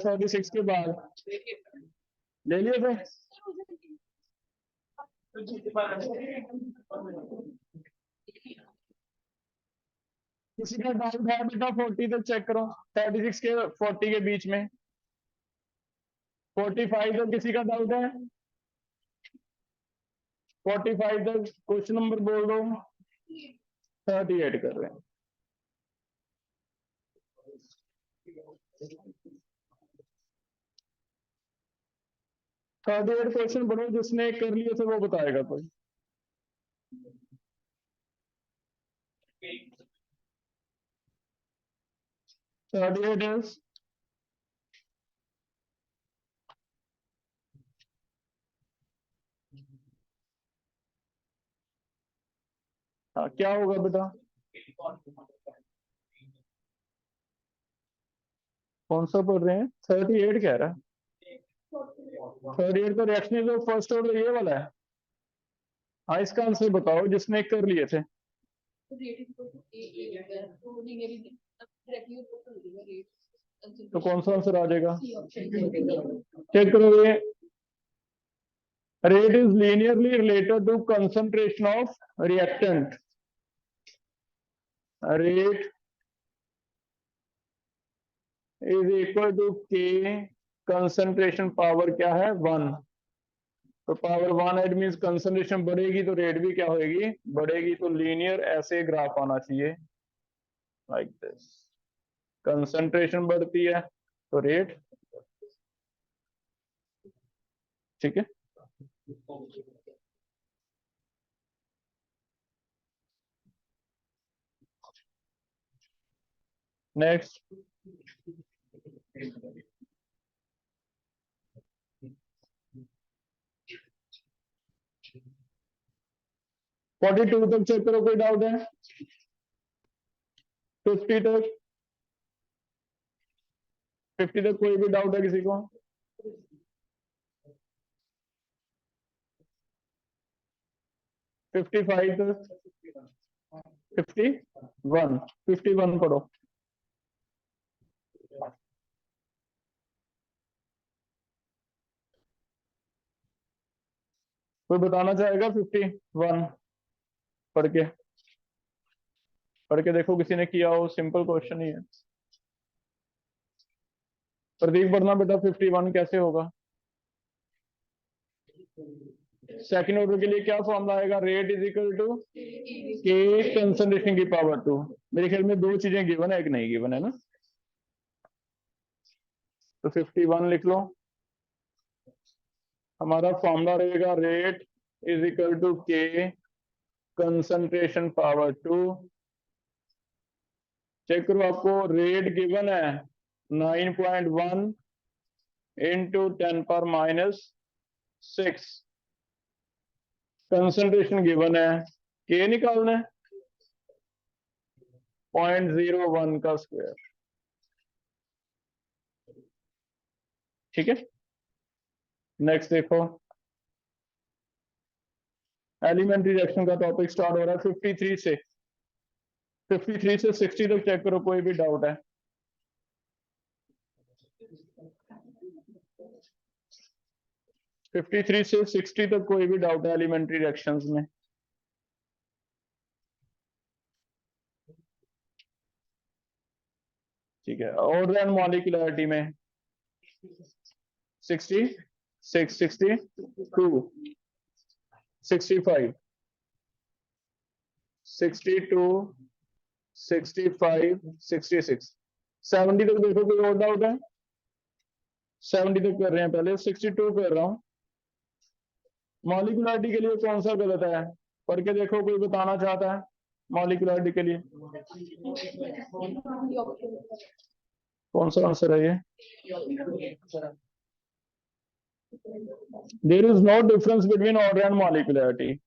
46 के बाद ले लिए थे। किसी का डाउट है बेटा 40 तक चेक करो, 36 के 40 के बीच में, 45 तक किसी का डाउट है? 45 तक क्वेश्चन नंबर बोल दो। 38 कर रहे हैं। थर्टी एट क्वेश्चन पढ़ो, जिसने कर लिए थे वो बताएगा कोई। थर्टी एट इज हाँ, क्या होगा बेटा? कौन सा पढ़ रहे हैं? 38 कह रहा है। 38 का रिएक्शन जो फर्स्ट ऑर्डर ये वाला है। हाँ, इसका आंसर बताओ जिसने कर लिए थे। तो कौन सा आंसर आ जाएगा? चेक करो, ये rate is linearly related to concentration of reactant. Rate is equal to k, concentration power क्या है? 1। तो पावर 1 एट मीन्स कंसंट्रेशन बढ़ेगी तो रेट भी क्या होगी? बढ़ेगी। तो लीनियर ऐसे ग्राफ आना चाहिए, लाइक दिस। कंसंट्रेशन बढ़ती है तो रेट, ठीक है। नेक्स्ट, फोर्टी टू तक चेक करो, कोई डाउट है? 50 तक, 50 तक कोई भी डाउट है किसी को? 55 तक, 51, 51 पढ़ो। कोई बताना चाहेगा? 51 पढ़ के देखो, किसी ने किया हो, सिंपल क्वेश्चन ही है। प्रदीप बढ़ना बेटा, 51 कैसे होगा? सेकंड ऑर्डर के लिए क्या फॉर्मूला आएगा? Rate is equal to k concentration की पावर 2। मेरे ख्याल में दो चीजें गिवन है, एक नहीं गिवन है ना। तो 51 लिख लो। हमारा फॉर्मूला रहेगा rate is equal to k concentration power 2। Check करो, आपको रेट गिवन है 9.1 इंटू 10⁻⁻6। कंसंट्रेशन गिवन है, के निकालना है 0.01 का स्क्वायर, ठीक है। नेक्स्ट देखो, एलिमेंट्री रिएक्शन का टॉपिक स्टार्ट हो रहा है 53 से। 53 से 60 तक चेक करो, कोई भी डाउट है? 53 से 60 तक कोई भी डाउट है एलिमेंट्री रिएक्शंस में? ठीक है। ऑर्डर एंड मॉलिक्यूलरिटी में 66, 62, 65, 62, 65, 66, 70 तक देखो, कोई और डाउट है? 70 तक कर रहे हैं, पहले 62 कर रहा हूं। मॉलिक्यूलरिटी के लिए कौन सा गलत है? पढ़ के देखो, कोई बताना चाहता है मॉलिक्यूलरिटी के लिए कौन सा आंसर है? ये there is no difference between order and molecularity,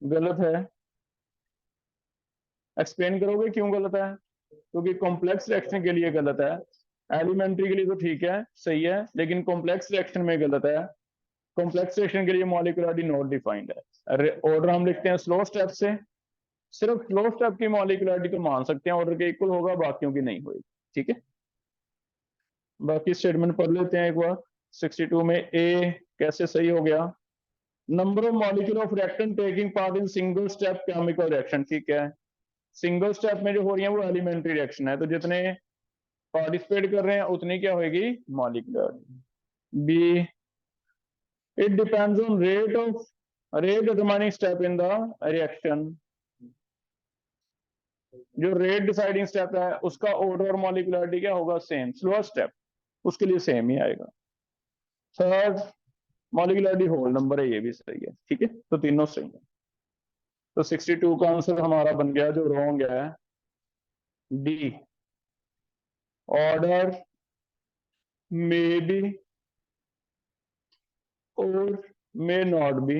गलत है। एक्सप्लेन करोगे क्यों गलत है? क्योंकि कॉम्प्लेक्स रिएक्शन के लिए गलत है, एलिमेंट्री के लिए तो ठीक है, सही है, लेकिन कॉम्प्लेक्स रिएक्शन में गलत है। कॉम्प्लेक्स रिएक्शन के लिए मॉलिक्यूलरिटी नॉट डिफाइंड है। ऑर्डर हम लिखते हैं स्लो स्टेप से, सिर्फ स्लो स्टेप की मॉलिक्यूलरिटी तो मान सकते हैं, ऑर्डर के इक्वल होगा, बाकियों की नहीं होगी, ठीक है। बाकी स्टेटमेंट पढ़ लेते हैं एक बार। 62 में ए कैसे सही हो गया? Number of molecule of reactant taking part in single step chemical reaction, ठीक है। सिंगल स्टेप में जो हो रही है वो एलिमेंट्री रिएक्शन है, तो जितने पार्टिसिपेट कर रहे हैं उतनी क्या होगी? Molecular. B, it depends on rate determining step in the reaction. जो रेट डिसाइडिंग स्टेप है उसका ऑर्डर और मॉलिक्यूलरिटी क्या होगा? सेम। स्लोअर स्टेप उसके लिए सेम ही आएगा। थर्ड, मॉलिक्यूलरिटी होल नंबर है, ये भी सही है, ठीक है, तो तीनों सही है। तो 62 का आंसर हमारा बन गया, जो रॉन्ग है डी, ऑर्डर मे बी और may not be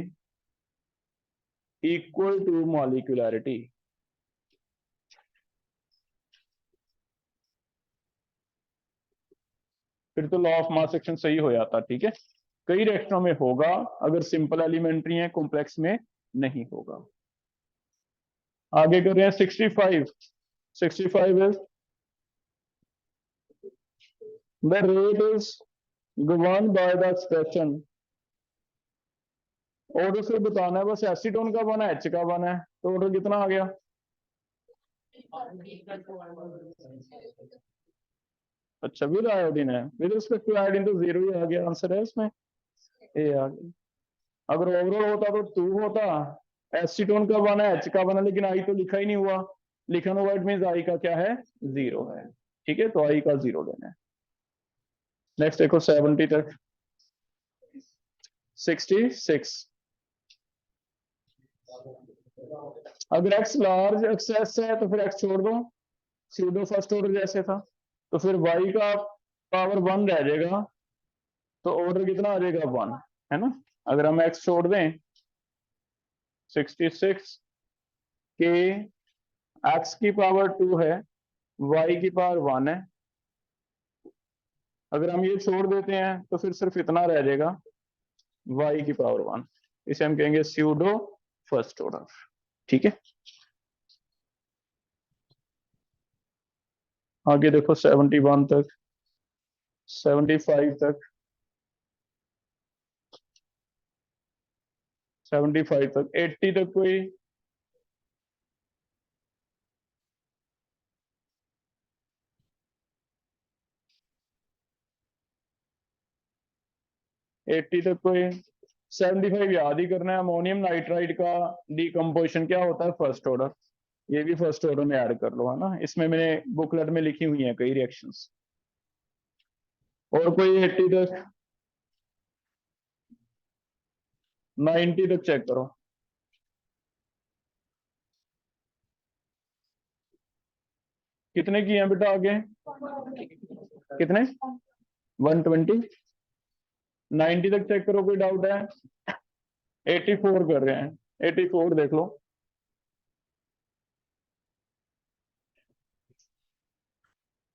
equal to molecularity. फिर तो लॉ ऑफ मास एक्शन सही हो जाता, ठीक है। कई रिएक्शनों में होगा, अगर सिंपल एलिमेंट्री है, कॉम्प्लेक्स में नहीं होगा। आगे कर रहे हैं 65। 65 is the rate is govern by the expression. Order से बताना है बस, एसीटोन का बना है, एच का बना है, तो ऑर्डर कितना आ गया? अच्छा, विद आयोडीन है, विद रिस्पेक्ट टू आयोडीन तो जीरो ही आ गया, आंसर है इसमें ए आ गया। अगर ओवरऑल होता तो टू होता। एसीटोन का बना है, एच का बना, लेकिन आई तो लिखा ही नहीं हुआ। लिखा हुआ इट मीन आई का क्या है? जीरो है, ठीक है, तो आई का जीरो लेना है। नेक्स्ट देखो 70 तक। 66, अगर एक्स लार्ज एक्सेस है तो फिर एक्स छोड़ दो, सीडो फर्स्ट ऑर्डर जैसे था, तो फिर वाई का पावर वन रह जाएगा, तो ऑर्डर कितना आ जाएगा? वन, है ना। अगर हम एक्स छोड़ दें 66 के एक्स की पावर टू है, वाई की पावर वन है, अगर हम ये छोड़ देते हैं तो फिर सिर्फ इतना रह जाएगा वाई की पावर वन। इसे हम कहेंगे स्यूडो फर्स्ट ऑर्डर, ठीक है। आगे देखो 71 तक, 75 तक, 75 तक, 80 तक कोई? 80 तक कोई? 75 याद ही करना है, अमोनियम नाइट्राइड का डिकम्पोजिशन क्या होता है? First order. ये भी फर्स्ट ऑर्डर में ऐड कर लो, है ना, इसमें मैंने बुकलेट में लिखी हुई है कई रिएक्शंस। और कोई 80 तक? 90 तक चेक करो। कितने की हैं बेटा आगे? कितने? 120। 90 तक चेक करो, कोई डाउट है? 84 कर रहे हैं, 84 देख लो।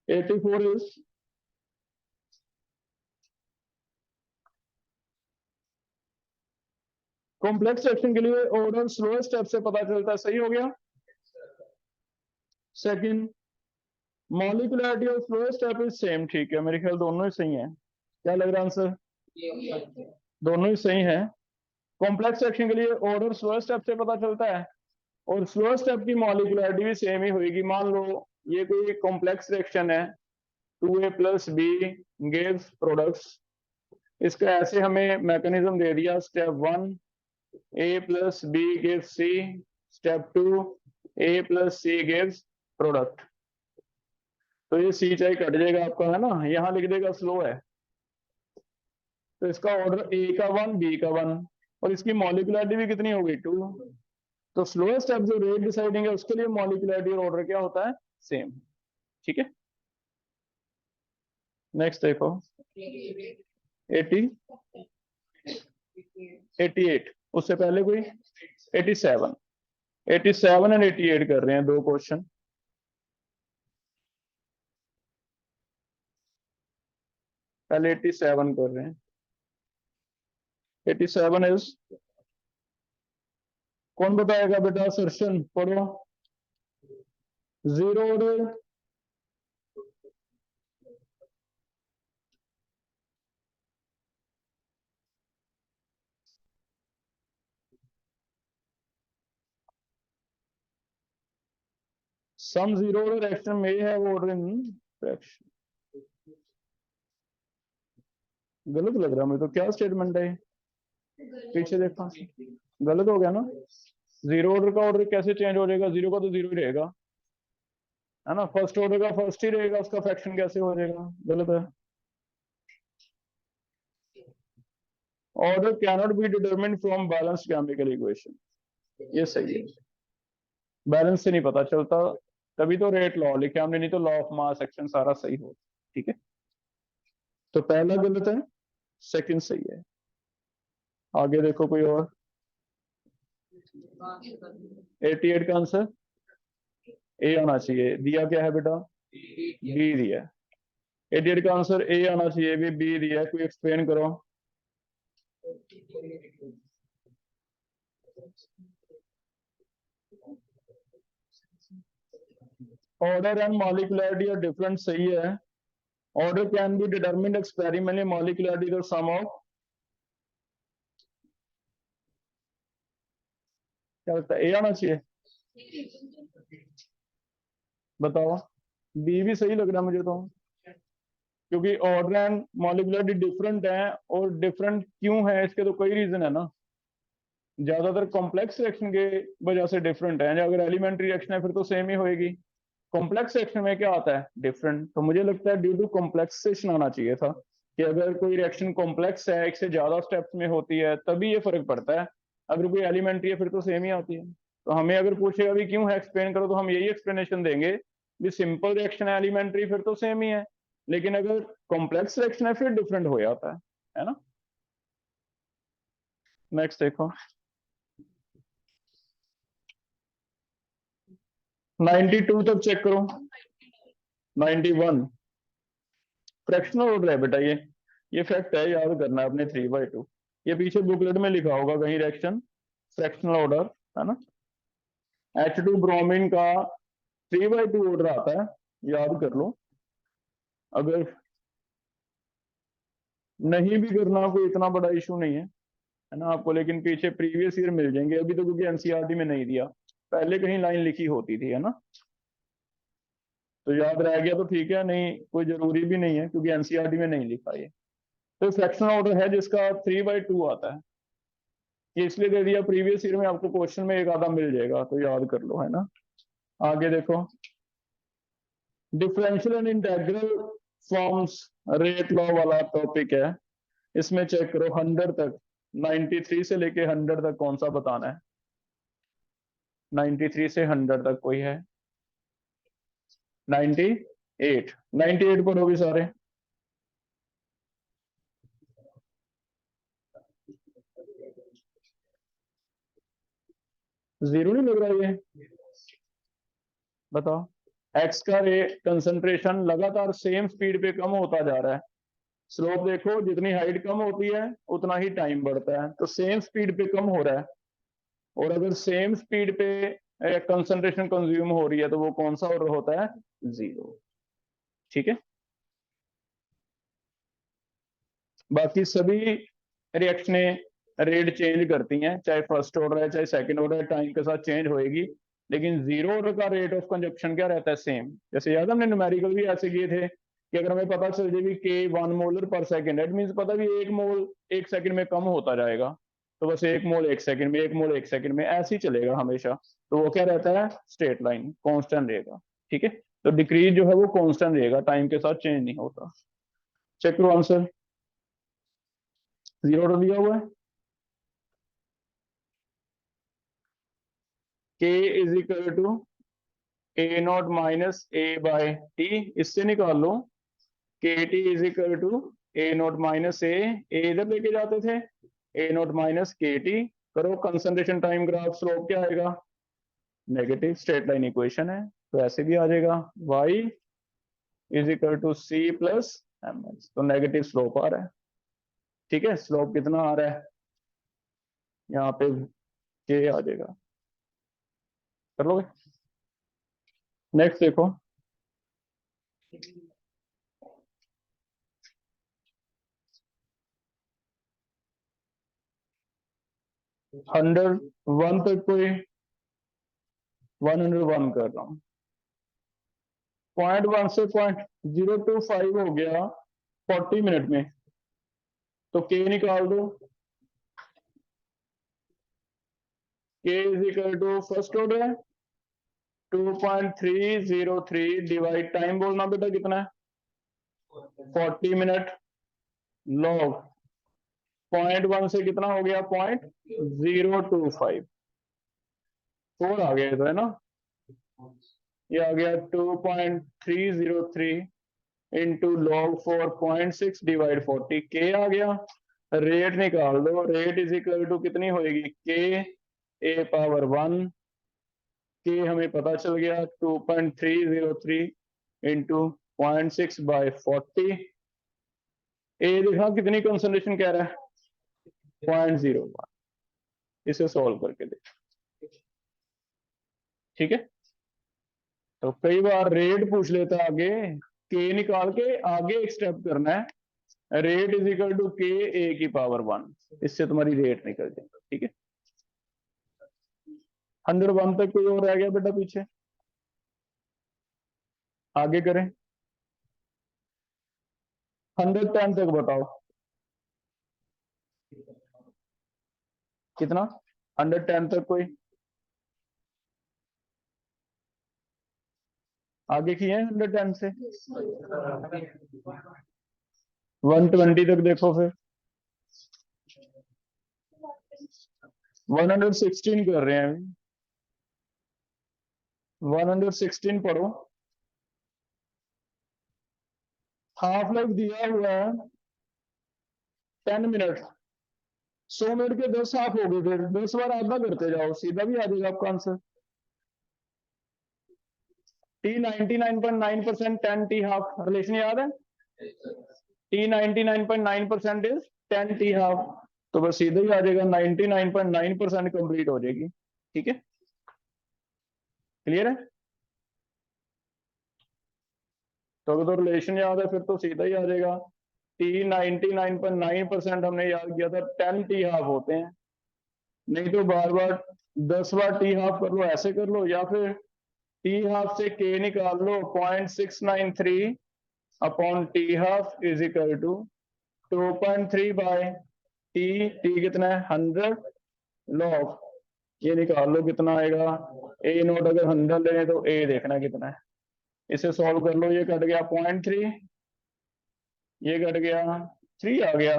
84 इज कॉम्प्लेक्स सेक्शन के लिए ऑर्डर स्लोएस्ट स्टेप से पता चलता है, सही हो गया। सेकंड, मॉलिक्यूलरिटी और स्लोएस्ट स्टेप इज सेम, ठीक है, मेरे ख्याल दोनों ही सही है। क्या लग रहा है आंसर? दोनों ही सही है। कॉम्प्लेक्स सेक्शन के लिए ऑर्डर स्लोएस्ट स्टेप से पता चलता है, और स्लोएस्ट स्टेप की मॉलिक्यूलरिटी भी सेम ही होगी। मान लो ये कोई कॉम्प्लेक्स रिएक्शन है, 2a plus B gives products, इसका ऐसे हमें मैकेनिज्म दे दिया, step one A plus B gives C, step two A plus C gives product. तो ये सी चाहे कट जाएगा आपका, है ना, यहाँ लिख देगा स्लो है, तो इसका ऑर्डर ए का वन, बी का वन, और इसकी मॉलिक्यूलरिटी भी कितनी हो गई? टू। तो स्लोएस्ट स्टेप जो रेट डिसाइडिंग है उसके लिए मॉलिक्यूलरिटी और ऑर्डर क्या होता है? सेम, ठीक है। नेक्स्ट देखो 80, 88, उससे पहले कोई? 87। 87 एंड 88 कर रहे हैं, दो क्वेश्चन। पहले 87 कर रहे हैं। 87 इज, कौन बताएगा बेटा? सर्शन पढ़ो। Zero order, sum zero order action में है वो ऑर्डर इन फ्रैक्शन। गलत लग रहा है मुझे तो, क्या स्टेटमेंट है पीछे देखो, गलत हो गया ना। जीरो ऑर्डर का ऑर्डर कैसे चेंज हो जाएगा, जीरो का तो जीरो ही रहेगा, है ना। फर्स्ट ऑर्डर का फर्स्ट ही रहेगा, उसका फ्रैक्शन कैसे हो जाएगा, गलत है। Order cannot be determined from balanced chemical equation, ये सही है। बैलेंस से नहीं पता चलता, तभी तो रेट लॉ लिखे हमने, नहीं तो लॉ ऑफ मास एक्शन सारा सही हो। ठीक है, तो पहला गलत है, सेकंड सही है। आगे देखो कोई और। 88 का आंसर ए आना चाहिए, दिया क्या है बेटा, बी दिया। 88 का आंसर ए आना चाहिए, भी बी दिया, कोई एक्सप्लेन करो। Order and molecularity are different, सही है। Order can be determined experimentally, molecularity the sum of, क्या लगता है ए आना चाहिए, बताओ। बी भी सही लग रहा है मुझे तो, क्योंकि ऑर्डर एंड मॉलिक्यूलरिटी डिफरेंट है, और डिफरेंट क्यों है इसके तो कई रीजन है ना। ज्यादातर कॉम्प्लेक्स रिएक्शन के वजह से डिफरेंट है, अगर एलिमेंट्री रिएक्शन है फिर तो सेम ही होएगी। कॉम्प्लेक्स रिएक्शन में क्या आता है, डिफरेंट, तो मुझे लगता है ड्यू टू कॉम्प्लेक्सेशन आना चाहिए था, कि अगर कोई रिएक्शन कॉम्प्लेक्स है, एक से ज्यादा स्टेप्स में होती है, तभी ये फर्क पड़ता है। अगर कोई एलिमेंट्री है फिर तो सेम ही आती है। तो हमें अगर पूछेगा भी क्यों है एक्सप्लेन करो, तो हम यही एक्सप्लेनेशन देंगे भी सिंपल रिएक्शन है एलिमेंट्री फिर तो सेम ही है, लेकिन अगर कॉम्प्लेक्स रिएक्शन है फिर डिफरेंट हो जाता है ना। नेक्स्ट देखो, 92 तक चेक करो। 91 फ्रैक्शनल ऑर्डर है बेटा, ये फैक्ट है, याद करना है अपने 3/2। ये पीछे बुकलेट में लिखा होगा कहीं, रिएक्शन फ्रैक्शनल ऑर्डर, है ना। H2 ब्रोमीन का 3/2 ऑर्डर आता है, याद कर लो। अगर नहीं भी करना कोई इतना बड़ा इशू नहीं है ना आपको, लेकिन पीछे प्रीवियस ईयर मिल जाएंगे अभी तो, क्योंकि एनसीईआरटी में नहीं दिया, पहले कहीं लाइन लिखी होती थी, है ना। तो याद रह गया तो ठीक है, नहीं कोई जरूरी भी नहीं है, क्योंकि एनसीईआरटी में नहीं लिखा ये। तो फ्रैक्शनल ऑर्डर है जिसका 3/2 आता है, ये इसलिए दे दिया, प्रीवियस ईयर में आपको क्वेश्चन में एक आधा मिल जाएगा, तो याद कर लो, है ना। आगे देखो, differential and integral forms, rate law वाला टॉपिक है, इसमें चेक करो 100 तक, 93 से लेके 100 तक कौन सा बताना है। 93 से 100 तक कोई है, 98, 98 पढ़ोगे सारे। जीरो नहीं लग रहा ये, बताओ। एक्स का रेट कंसंट्रेशन लगातार सेम स्पीड पे कम होता जा रहा है, स्लोप देखो, जितनी हाइट कम होती है उतना ही टाइम बढ़ता है, तो सेम स्पीड पे कम हो रहा है। और अगर सेम स्पीड पे कंसंट्रेशन कंज्यूम हो रही है, तो वो कौन सा ऑर्डर होता है, जीरो। ठीक है, बाकी सभी रिएक्शनें रेट चेंज करती हैं, चाहे फर्स्ट ऑर्डर है चाहे सेकंड ऑर्डर है, टाइम के साथ चेंज होएगी, लेकिन जीरो ऑर्डर का रेट ऑफ कंजप्शन क्या रहता है, सेम। जैसे याद हमने न्यूमेरिकल भी ऐसे किए थे, कि अगर हमें पता चल जाए कि 1 मोलर पर सेकंड, दैट मींस पता भी 1 मोल 1 सेकंड में कम होता जाएगा, तो बस 1 मोल 1 सेकंड में, 1 मोल 1 सेकंड में, ऐसे ही चलेगा हमेशा। तो वो क्या रहता है, स्ट्रेट लाइन कांस्टेंट रहेगा। ठीक है, तो डिक्रीज जो है वो कांस्टेंट रहेगा, टाइम के साथ चेंज नहीं होता। चेक करो आंसर, जीरो ऑर्डर दिया हुआ है। K is equal to A naught minus A by T, इससे निकाल लो K T is equal to A naught minus A इधर लेके जाते थे, A naught minus K T. करो कंसंट्रेशन टाइम ग्राफ, स्लोप क्या आएगा, नेगेटिव, स्ट्रेट लाइन इक्वेशन है, तो ऐसे भी आ जाएगा, y is equal to c plus m x, तो नेगेटिव स्लोप आ रहा है। ठीक है, स्लोप कितना आ रहा है, यहाँ पे के आ जाएगा, कर लोगे। नेक्स्ट देखो, 101 तक कोई, 101 कर रहा हूँ। 0.1 से 0.025 हो गया 40 मिनट में, तो के निकाल दो। K is equal to first order है 2.303 डिवाइड टाइम बोलना बेटा कितना है 40 मिनट, लॉग 0.1 से कितना हो गया 0.025, 4 आ गया तो है ना, ये आ गया 2.303 इंटू लॉग 4.6 डिवाइड 40, के आ गया। रेट निकाल दो, रेट इज इक्वल टू कितनी होएगी के ए पावर 1, के हमें पता चल गया 2.303 इंटू 0.6 बाय 40, ए देखा कितनी कंसंट्रेशन कह रहा है 0.01, इसे सॉल्व करके देख, ठीक है। तो कई बार रेट पूछ लेता है आगे, के निकाल के आगे एक स्टेप करना है, रेट इज इक्वल टू के ए की पावर 1, इससे तुम्हारी रेट निकल जाएगी, ठीक है। 101 तक कोई और रह गया बेटा पीछे, आगे करें। 110 तक बताओ कितना, 110 तक कोई आगे किए हैं 110 से, 120 तक देखो फिर, 116 कर रहे हैं, 116 पढ़ो। हाफ लाइफ दिया हुआ है 10 मिनट, 100 मिनट के 10 हाफ हो गए, फिर 10 बार आधा करते जाओ, सीधा भी आ जाएगा आपका answer. T 99.9% 10 T half, relation याद है, टी 99.9% इज 10 टी हाफ, तो बस सीधा ही आ जाएगा, 99.9% कंप्लीट हो जाएगी, ठीक है, क्लियर है। तो अगर तो रिलेशन याद है फिर तो सीधा ही आ जाएगा, टी 99.9% हमने याद किया था 10 टी हाफ होते हैं, नहीं तो बार बार 10 बार टी हाफ कर लो, ऐसे कर लो, या फिर टी हाफ से के निकाल लो, 0.693 upon t half is equal to 2.3 by t, t कितना है 100, लॉग ये निकाल लो कितना आएगा, ए नोट अगर 100 लें तो ए देखना कितना है, इसे सॉल्व कर लो, ये कट गया 0.3, ये कट गया 3 आ गया,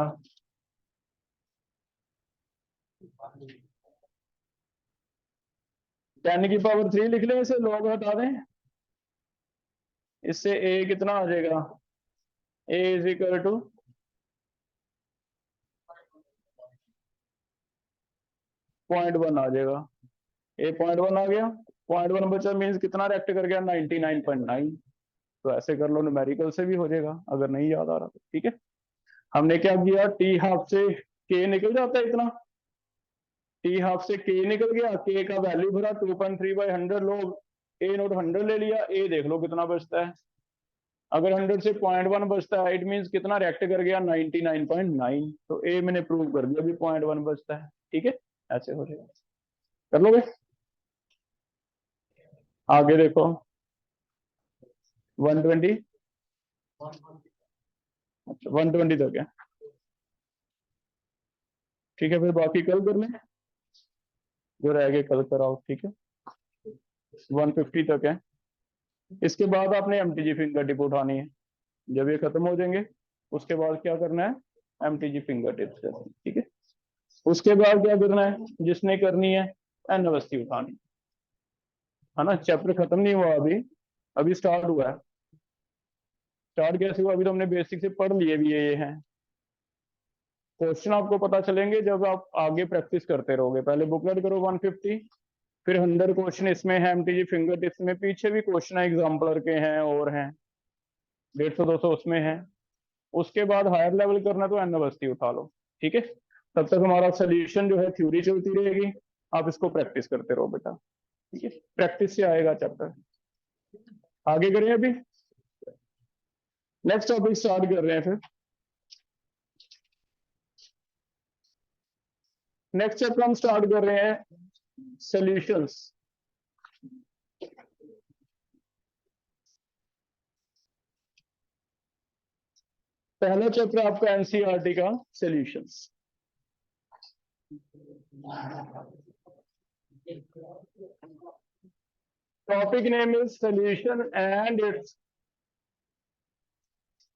10 की पावर 3 लिख लें, इसे लॉग हटा दें, इससे ए कितना आ जाएगा, ए इज इक्वल टू 0.1 आ जाएगा, ए 0.1 आ गया, 0.1 बचा मीन्स कितना रेक्ट कर गया 99.9, तो ऐसे कर लो, न्यूमेरिकल से भी हो जाएगा अगर नहीं याद आ रहा तो, ठीक है। हमने क्या किया, टी हाफ से के निकल जाता है इतना, टी हाफ से के निकल गया, के का वैल्यू भरा 2.3 बाई 100, लोग ए नोट 100 ले लिया, ए देख लो कितना बचता है, अगर 100 से 0.1 बचता है इट मींस कितना रेक्ट कर गया 99.9, तो ए मैंने प्रूव कर दिया, अभी 0.1 बचता है, ठीक है, ऐसे हो जाएगा, कर लोगे। आगे देखो 120, अच्छा 120 तक है, ठीक है, फिर बाकी कल कर लें, जो रह गए कल कराओ, ठीक है। 150 तक है, इसके बाद आपने एमटीजी फिंगर टिप उठानी है, जब ये खत्म हो जाएंगे उसके बाद क्या करना है, एमटीजी फिंगर टिप्स, ठीक है। उसके बाद क्या करना है, जिसने करनी है एनएसटी उठानी है ना, चैप्टर खत्म नहीं हुआ अभी, अभी स्टार्ट हुआ है, स्टार्ट कैसे हुआ, अभी तो हमने बेसिक से पढ़ लिए भी ये हैं, क्वेश्चन आपको पता चलेंगे जब आप आगे प्रैक्टिस करते रहोगे, पहले बुकलेट करो 150, फिर 100 क्वेश्चन इसमें है एमटीजी फिंगर टिप्स में, पीछे भी क्वेश्चन है एग्जाम्पलर के हैं और हैं 150-200 उसमें है, उसके बाद हायर लेवल करना तो एनएसटी उठा लो, ठीक है। तब तक हमारा सोल्यूशन जो है थ्योरी चलती रहेगी, आप इसको प्रैक्टिस करते रहो बेटा, ठीक है, प्रैक्टिस से आएगा चैप्टर। आगे करें अभी, नेक्स्ट टॉपिक स्टार्ट कर रहे हैं फिर, नेक्स्ट चैप्टर हम स्टार्ट कर रहे हैं सॉल्यूशंस, पहला चैप्टर आपका एनसीईआरटी का solutions. Topic name is solution and it's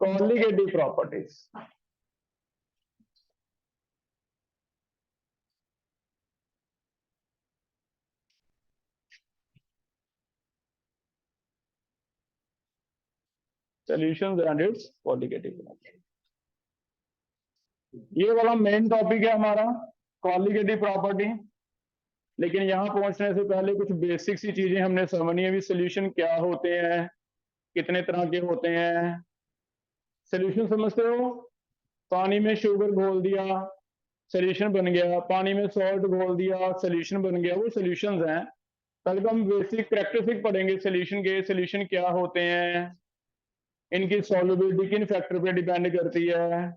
colligative properties. Solutions and it's colligative properties, ये वाला मेन टॉपिक है हमारा, कॉलिगेटिव प्रॉपर्टी। लेकिन यहां पहुंचने से पहले कुछ बेसिक सी चीजें हमने समझनी है भी, सॉल्यूशन क्या होते हैं, कितने तरह के होते हैं। सॉल्यूशन समझते हो? पानी में शुगर घोल दिया सॉल्यूशन बन गया, पानी में सॉल्ट घोल दिया सॉल्यूशन बन गया, वो सॉल्यूशंस हैं। कल हम बेसिक प्रैक्टिस पढ़ेंगे सॉल्यूशन के, सॉल्यूशन क्या होते हैं, इनकी सॉल्युबिलिटी किन फैक्टर पे डिपेंड करती है।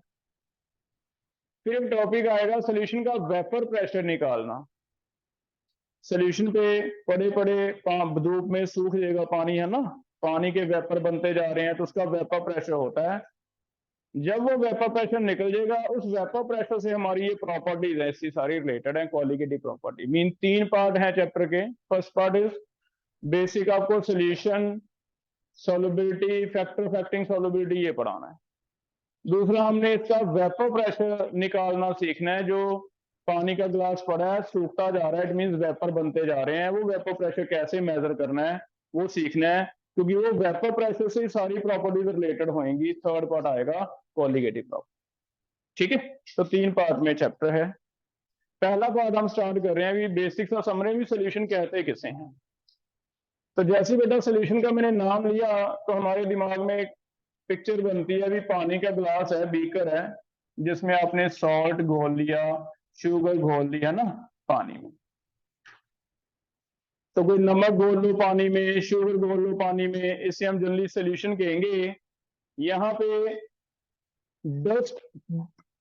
फिर एक टॉपिक आएगा सॉल्यूशन का वेपर प्रेशर निकालना। सॉल्यूशन पे पड़े पड़े धूप में सूख जाएगा पानी, है ना, पानी के वेपर बनते जा रहे हैं तो उसका वेपर प्रेशर होता है। जब वो वेपर प्रेशर निकल जाएगा, उस वेपर प्रेशर से हमारी ये प्रॉपर्टीज है इसकी सारी रिलेटेड है, क्वालिटेटिव प्रॉपर्टी। मीन 3 पार्ट है चैप्टर के। फर्स्ट पार्ट इज बेसिक, आपको solution, solubility, factor affecting solubility ये पढ़ाना है। दूसरा हमने इसका वेपर प्रेशर निकालना सीखना है। जो पानी का ग्लास पड़ा है सूखता जा रहा है, इट मींस वेपर बनते जा रहे हैं, वो वेपर प्रेशर कैसे मेजर करना है वो सीखना है, क्योंकि वो वेपर प्रेशर से सारी प्रॉपर्टीज रिलेटेड होंगी। थर्ड पार्ट आएगा कॉलिगेटिव प्रॉपर्टी। ठीक है, तो 3 पार्ट में चैप्टर है। पहला पार्ट हम स्टार्ट कर रहे हैं अभी, बेसिक सा समझ भी सॉल्यूशन कहते किसे हैं। तो जैसे बेटा सॉल्यूशन का मैंने नाम लिया तो हमारे दिमाग में एक पिक्चर बनती है, अभी पानी का ग्लास है, बीकर है, जिसमें आपने सॉल्ट घोल लिया, शुगर घोल लिया ना पानी में। तो कोई नमक घोल लो पानी में, शुगर घोल लो पानी में, इसे हम जनरली सॉल्यूशन कहेंगे। यहाँ पे डस्ट,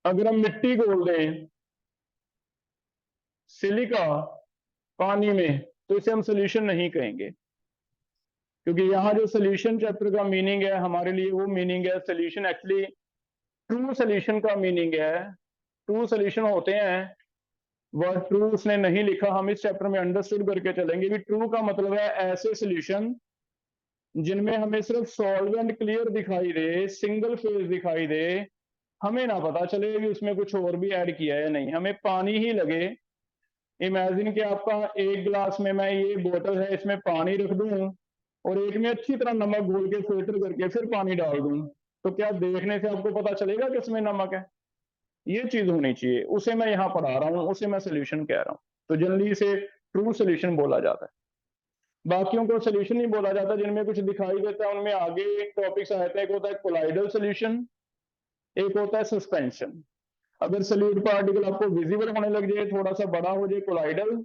अगर हम मिट्टी घोल दें, सिलिका पानी में, तो इसे हम सॉल्यूशन नहीं कहेंगे, क्योंकि यहाँ जो सॉल्यूशन चैप्टर का मीनिंग है हमारे लिए, वो मीनिंग है सॉल्यूशन एक्चुअली ट्रू सॉल्यूशन का मीनिंग है। ट्रू सॉल्यूशन होते हैं, वह ट्रू उसने नहीं लिखा, हम इस चैप्टर में अंडरस्टूड करके चलेंगे भी। ट्रू का मतलब है ऐसे सॉल्यूशन जिनमें हमें सिर्फ सॉल्वेंट क्लियर दिखाई दे, सिंगल फेज दिखाई दे, हमें ना पता चले कि उसमें कुछ और भी ऐड किया है, नहीं, हमें पानी ही लगे। इमेजिन कि आपका एक गिलास में, मैं ये बोतल है, इसमें पानी रख दूं और एक में अच्छी तरह नमक घोल के फिल्टर करके फिर पानी डाल दूं, तो क्या देखने से आपको पता चलेगा कि इसमें नमक है? ये चीज होनी चाहिए, उसे मैं यहाँ पढ़ा रहा हूँ, उसे मैं सोल्यूशन कह रहा हूँ। तो जनरली इसे ट्रू सोल्यूशन बोला जाता है। बाकियों को सोल्यूशन नहीं बोला जाता, जिनमें कुछ दिखाई देता है उनमें आगे टॉपिक्स आते हैं। एक होता है कोलाइडल सोल्यूशन, एक होता है सस्पेंशन। अगर सॉल्यूट पार्टिकल आपको विजिबल होने लग जाए, थोड़ा सा बड़ा हो जाए कोलाइडल,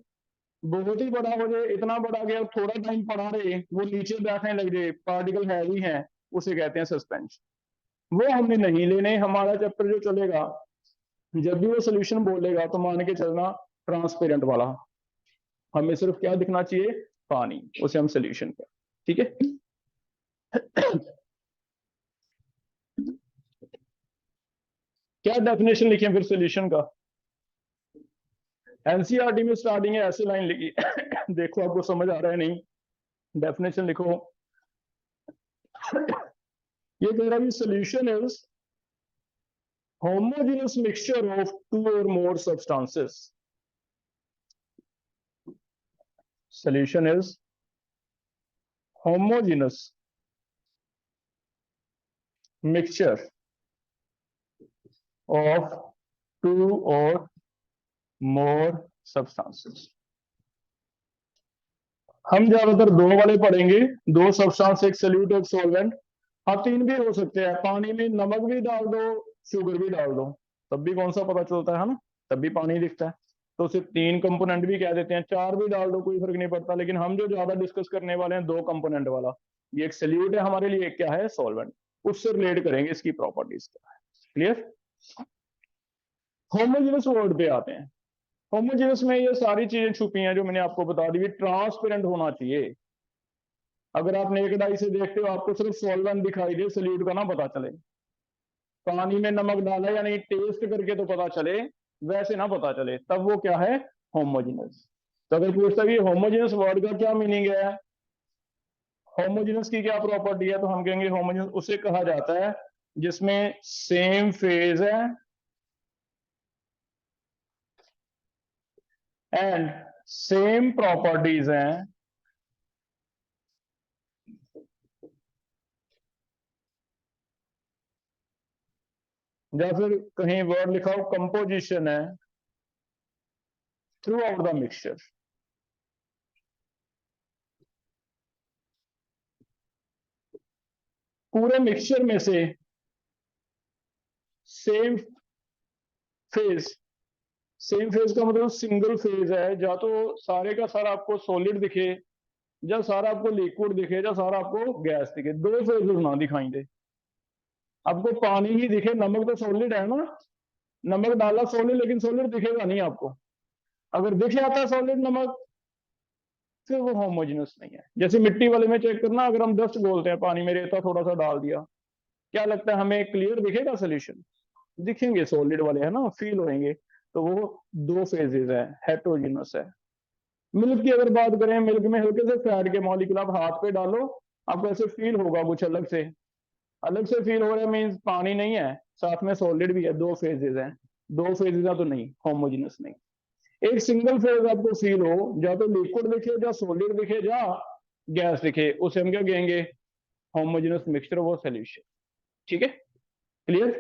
बहुत ही बड़ा हो जाए, इतना बड़ा गया थोड़ा टाइम पढ़ा रहे वो नीचे बैठने लग जाए, पार्टिकल हैवी है, उसे कहते हैं सस्पेंशन। वो हमने नहीं लेने। हमारा चैप्टर जो चलेगा, जब भी वो सोल्यूशन बोलेगा तो मान के चलना ट्रांसपेरेंट वाला, हमें सिर्फ क्या दिखना चाहिए, पानी, उसे हम सोल्यूशन कर। ठीक है। क्या डेफिनेशन लिखे फिर सोल्यूशन का? एनसीईआरटी में स्टार्टिंग है ऐसे लाइन लिखी, देखो आपको समझ आ रहा है नहीं। डेफिनेशन लिखो, ये कह रहा है solution is homogeneous mixture of 2 or more substances. Solution is homogeneous mixture of 2 or more substances. हम ज्यादातर 2 वाले पढ़ेंगे, 2 सब्सटेंस, एक सोल्यूट एक सॉल्वेंट। हाँ 3 भी हो सकते हैं, पानी में नमक भी डाल दो, शुगर भी डाल दो, तब भी कौन सा पता चलता है ना, तब भी पानी दिखता है। तो सिर्फ 3 कंपोनेंट भी कह देते हैं, 4 भी डाल दो, कोई फर्क नहीं पड़ता। लेकिन हम जो ज्यादा डिस्कस करने वाले हैं 2 कंपोनेंट वाला, ये एक सोल्यूट है हमारे लिए, एक क्या है, सॉल्वेंट। उससे रिलेट करेंगे इसकी प्रॉपर्टीज क्या है। क्लियर? होमोजेनस वर्ड पे आते हैं। होमोजेनस में ये सारी चीजें छुपी हैं जो मैंने आपको बता दी। ट्रांसपेरेंट होना चाहिए। अगर आप नेकेड आई से देखते हो, आपको सिर्फ सॉल्वेंट दिखाई दे, सोल्यूट का ना पता चले। पानी में नमक डाला या नहीं टेस्ट करके तो पता चले, वैसे ना पता चले, तब वो क्या है, होमोजेनस। तो अगर पूछता है होमोजेनस वर्ड का क्या मीनिंग है, होमोजेनस की क्या प्रॉपर्टी है, तो हम कहेंगे होमोजेनस उसे कहा जाता है जिसमें सेम फेज है एंड सेम प्रॉपर्टीज हैं, या फिर कहीं वर्ड लिखा हो कंपोजिशन है थ्रू आउट द मिक्सचर। पूरे मिक्सचर में से सेम फेज, सेम फेज का मतलब सिंगल फेज है, या तो सारे का सारा आपको सॉलिड दिखे, या सारा आपको लिक्विड दिखे, या सारा आपको गैस दिखे, दो फेजेस ना दिखाई दे। आपको पानी ही दिखे, नमक तो सॉलिड है ना, नमक डाला सॉलिड, लेकिन सॉलिड दिखेगा नहीं आपको। अगर दिख जाता है सॉलिड नमक, फिर वो होमोजेनस नहीं है। जैसे मिट्टी वाले में चेक करना, अगर हम डस्ट बोलते हैं पानी में, रेता थोड़ा सा डाल दिया, क्या लगता है हमें क्लियर दिखेगा सोल्यूशन, दिखेंगे सॉलिड वाले है ना, फील होंगे, तो वो दो फेजेस है, हेटेरोजेनस है। मिल्क की अगर बात करें, मिल्क में हल्के से फैट के मॉलिक्यूल आप हाथ पे डालो, आपको ऐसे फील होगा कुछ अलग से, अलग से फील हो रहा है, मीन्स पानी नहीं है, साथ में सॉलिड भी है, दो फेजेस हैं, दो फेजेस है तो नहीं, होमोजेनस नहीं। एक सिंगल फेज आपको फील हो, या तो लिक्विड दिखे, या सॉलिड दिखे, या गैस दिखे, उसे हम क्या कहेंगे, होमोजेनस मिक्सचर, वो सोल्यूशन। ठीक है, क्लियर।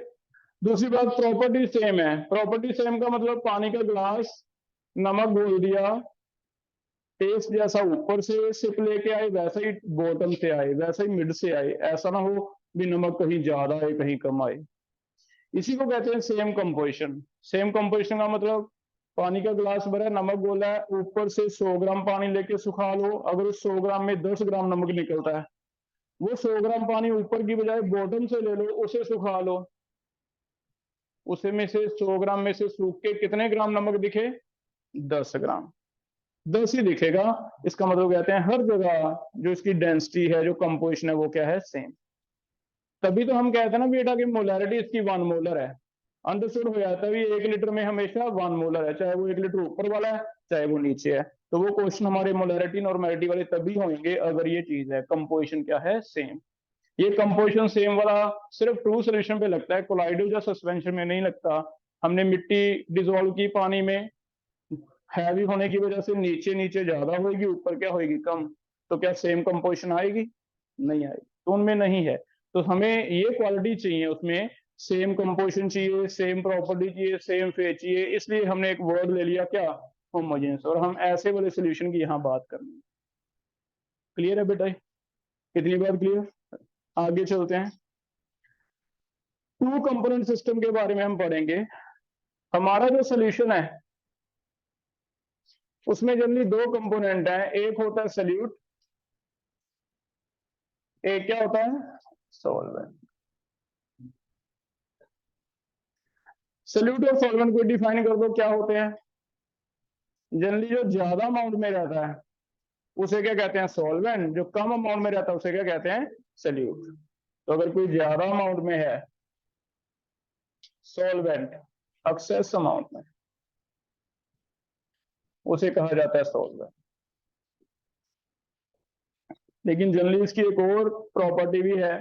दूसरी बात, प्रॉपर्टी सेम है। प्रॉपर्टी सेम का मतलब पानी का ग्लास, नमक घोल दिया, टेस्ट जैसा ऊपर से सिप लेके आए वैसा ही बॉटम से आए, वैसा ही मिड से आए, ऐसा ना हो भी नमक कहीं ज्यादा आए कहीं कम आए। इसी को कहते हैं सेम कंपोजिशन। सेम कंपोजिशन का मतलब पानी का ग्लास भरा है, नमक गोला है, ऊपर से 100 ग्राम पानी लेके सुखा लो, अगर उस 100 ग्राम में 10 ग्राम नमक निकलता है, वो 100 ग्राम पानी ऊपर की बजाय बॉटम से ले लो, उसे सुखा लो, उसे में से 100 ग्राम में से सूख के कितने ग्राम नमक दिखे, 10 ग्राम, 10 ही दिखेगा। इसका मतलब कहते हैं हर जगह जो इसकी डेंसिटी है, जो कंपोजिशन है, वो क्या है, सेम। तभी तो हम कहते हैं ना बेटा कि मोलैरिटी इसकी 1 मोलर है। अंडरस्टूड हो जाता है, 1 लीटर में हमेशा 1 मोलर है, चाहे वो 1 लीटर ऊपर वाला है चाहे वो नीचे है। तो वो क्वेश्चन हमारे मोलैरिटी नॉर्मेलिटी वाले तभी होंगे अगर ये चीज है, कंपोजिशन क्या है, सेम। ये कंपोजिशन सेम वाला सिर्फ ट्रू सोल्यूशन पे लगता है, कोलाइडल या सस्पेंशन में नहीं लगता। हमने मिट्टी डिजोल्व की पानी में, हैवी होने की वजह से नीचे नीचे ज्यादा होगी, ऊपर क्या होगी, कम, तो क्या सेम कंपोजिशन आएगी, नहीं आएगी, तो उनमें नहीं है। तो हमें ये क्वालिटी चाहिए उसमें, सेम कंपोजिशन चाहिए, सेम प्रॉपर्टी चाहिए, सेम फेज चाहिए, इसलिए हमने एक वर्ड ले लिया क्या, होमोजेनस, और हम ऐसे वाले सोल्यूशन की यहाँ बात करनी है। क्लियर है बेटा, कितनी बार क्लियर। आगे चलते हैं, टू कंपोनेंट सिस्टम के बारे में हम पढ़ेंगे। हमारा जो सोल्यूशन है उसमें जनरली दो कंपोनेंट है, एक होता है सल्यूट, एक क्या होता है, सॉल्वेंट। सल्यूट और सॉल्वेंट को डिफाइन कर दो, क्या होते हैं। जनरली जो ज्यादा अमाउंट में रहता है उसे क्या कहते हैं, सॉल्वेंट, जो कम अमाउंट में रहता है उसे क्या कहते हैं, सल्यूट। तो अगर कोई ज्यादा अमाउंट में है, सॉल्वेंट, एक्सेस अमाउंट में, उसे कहा जाता है सॉल्वेंट। लेकिन जनरली इसकी एक और प्रॉपर्टी भी है,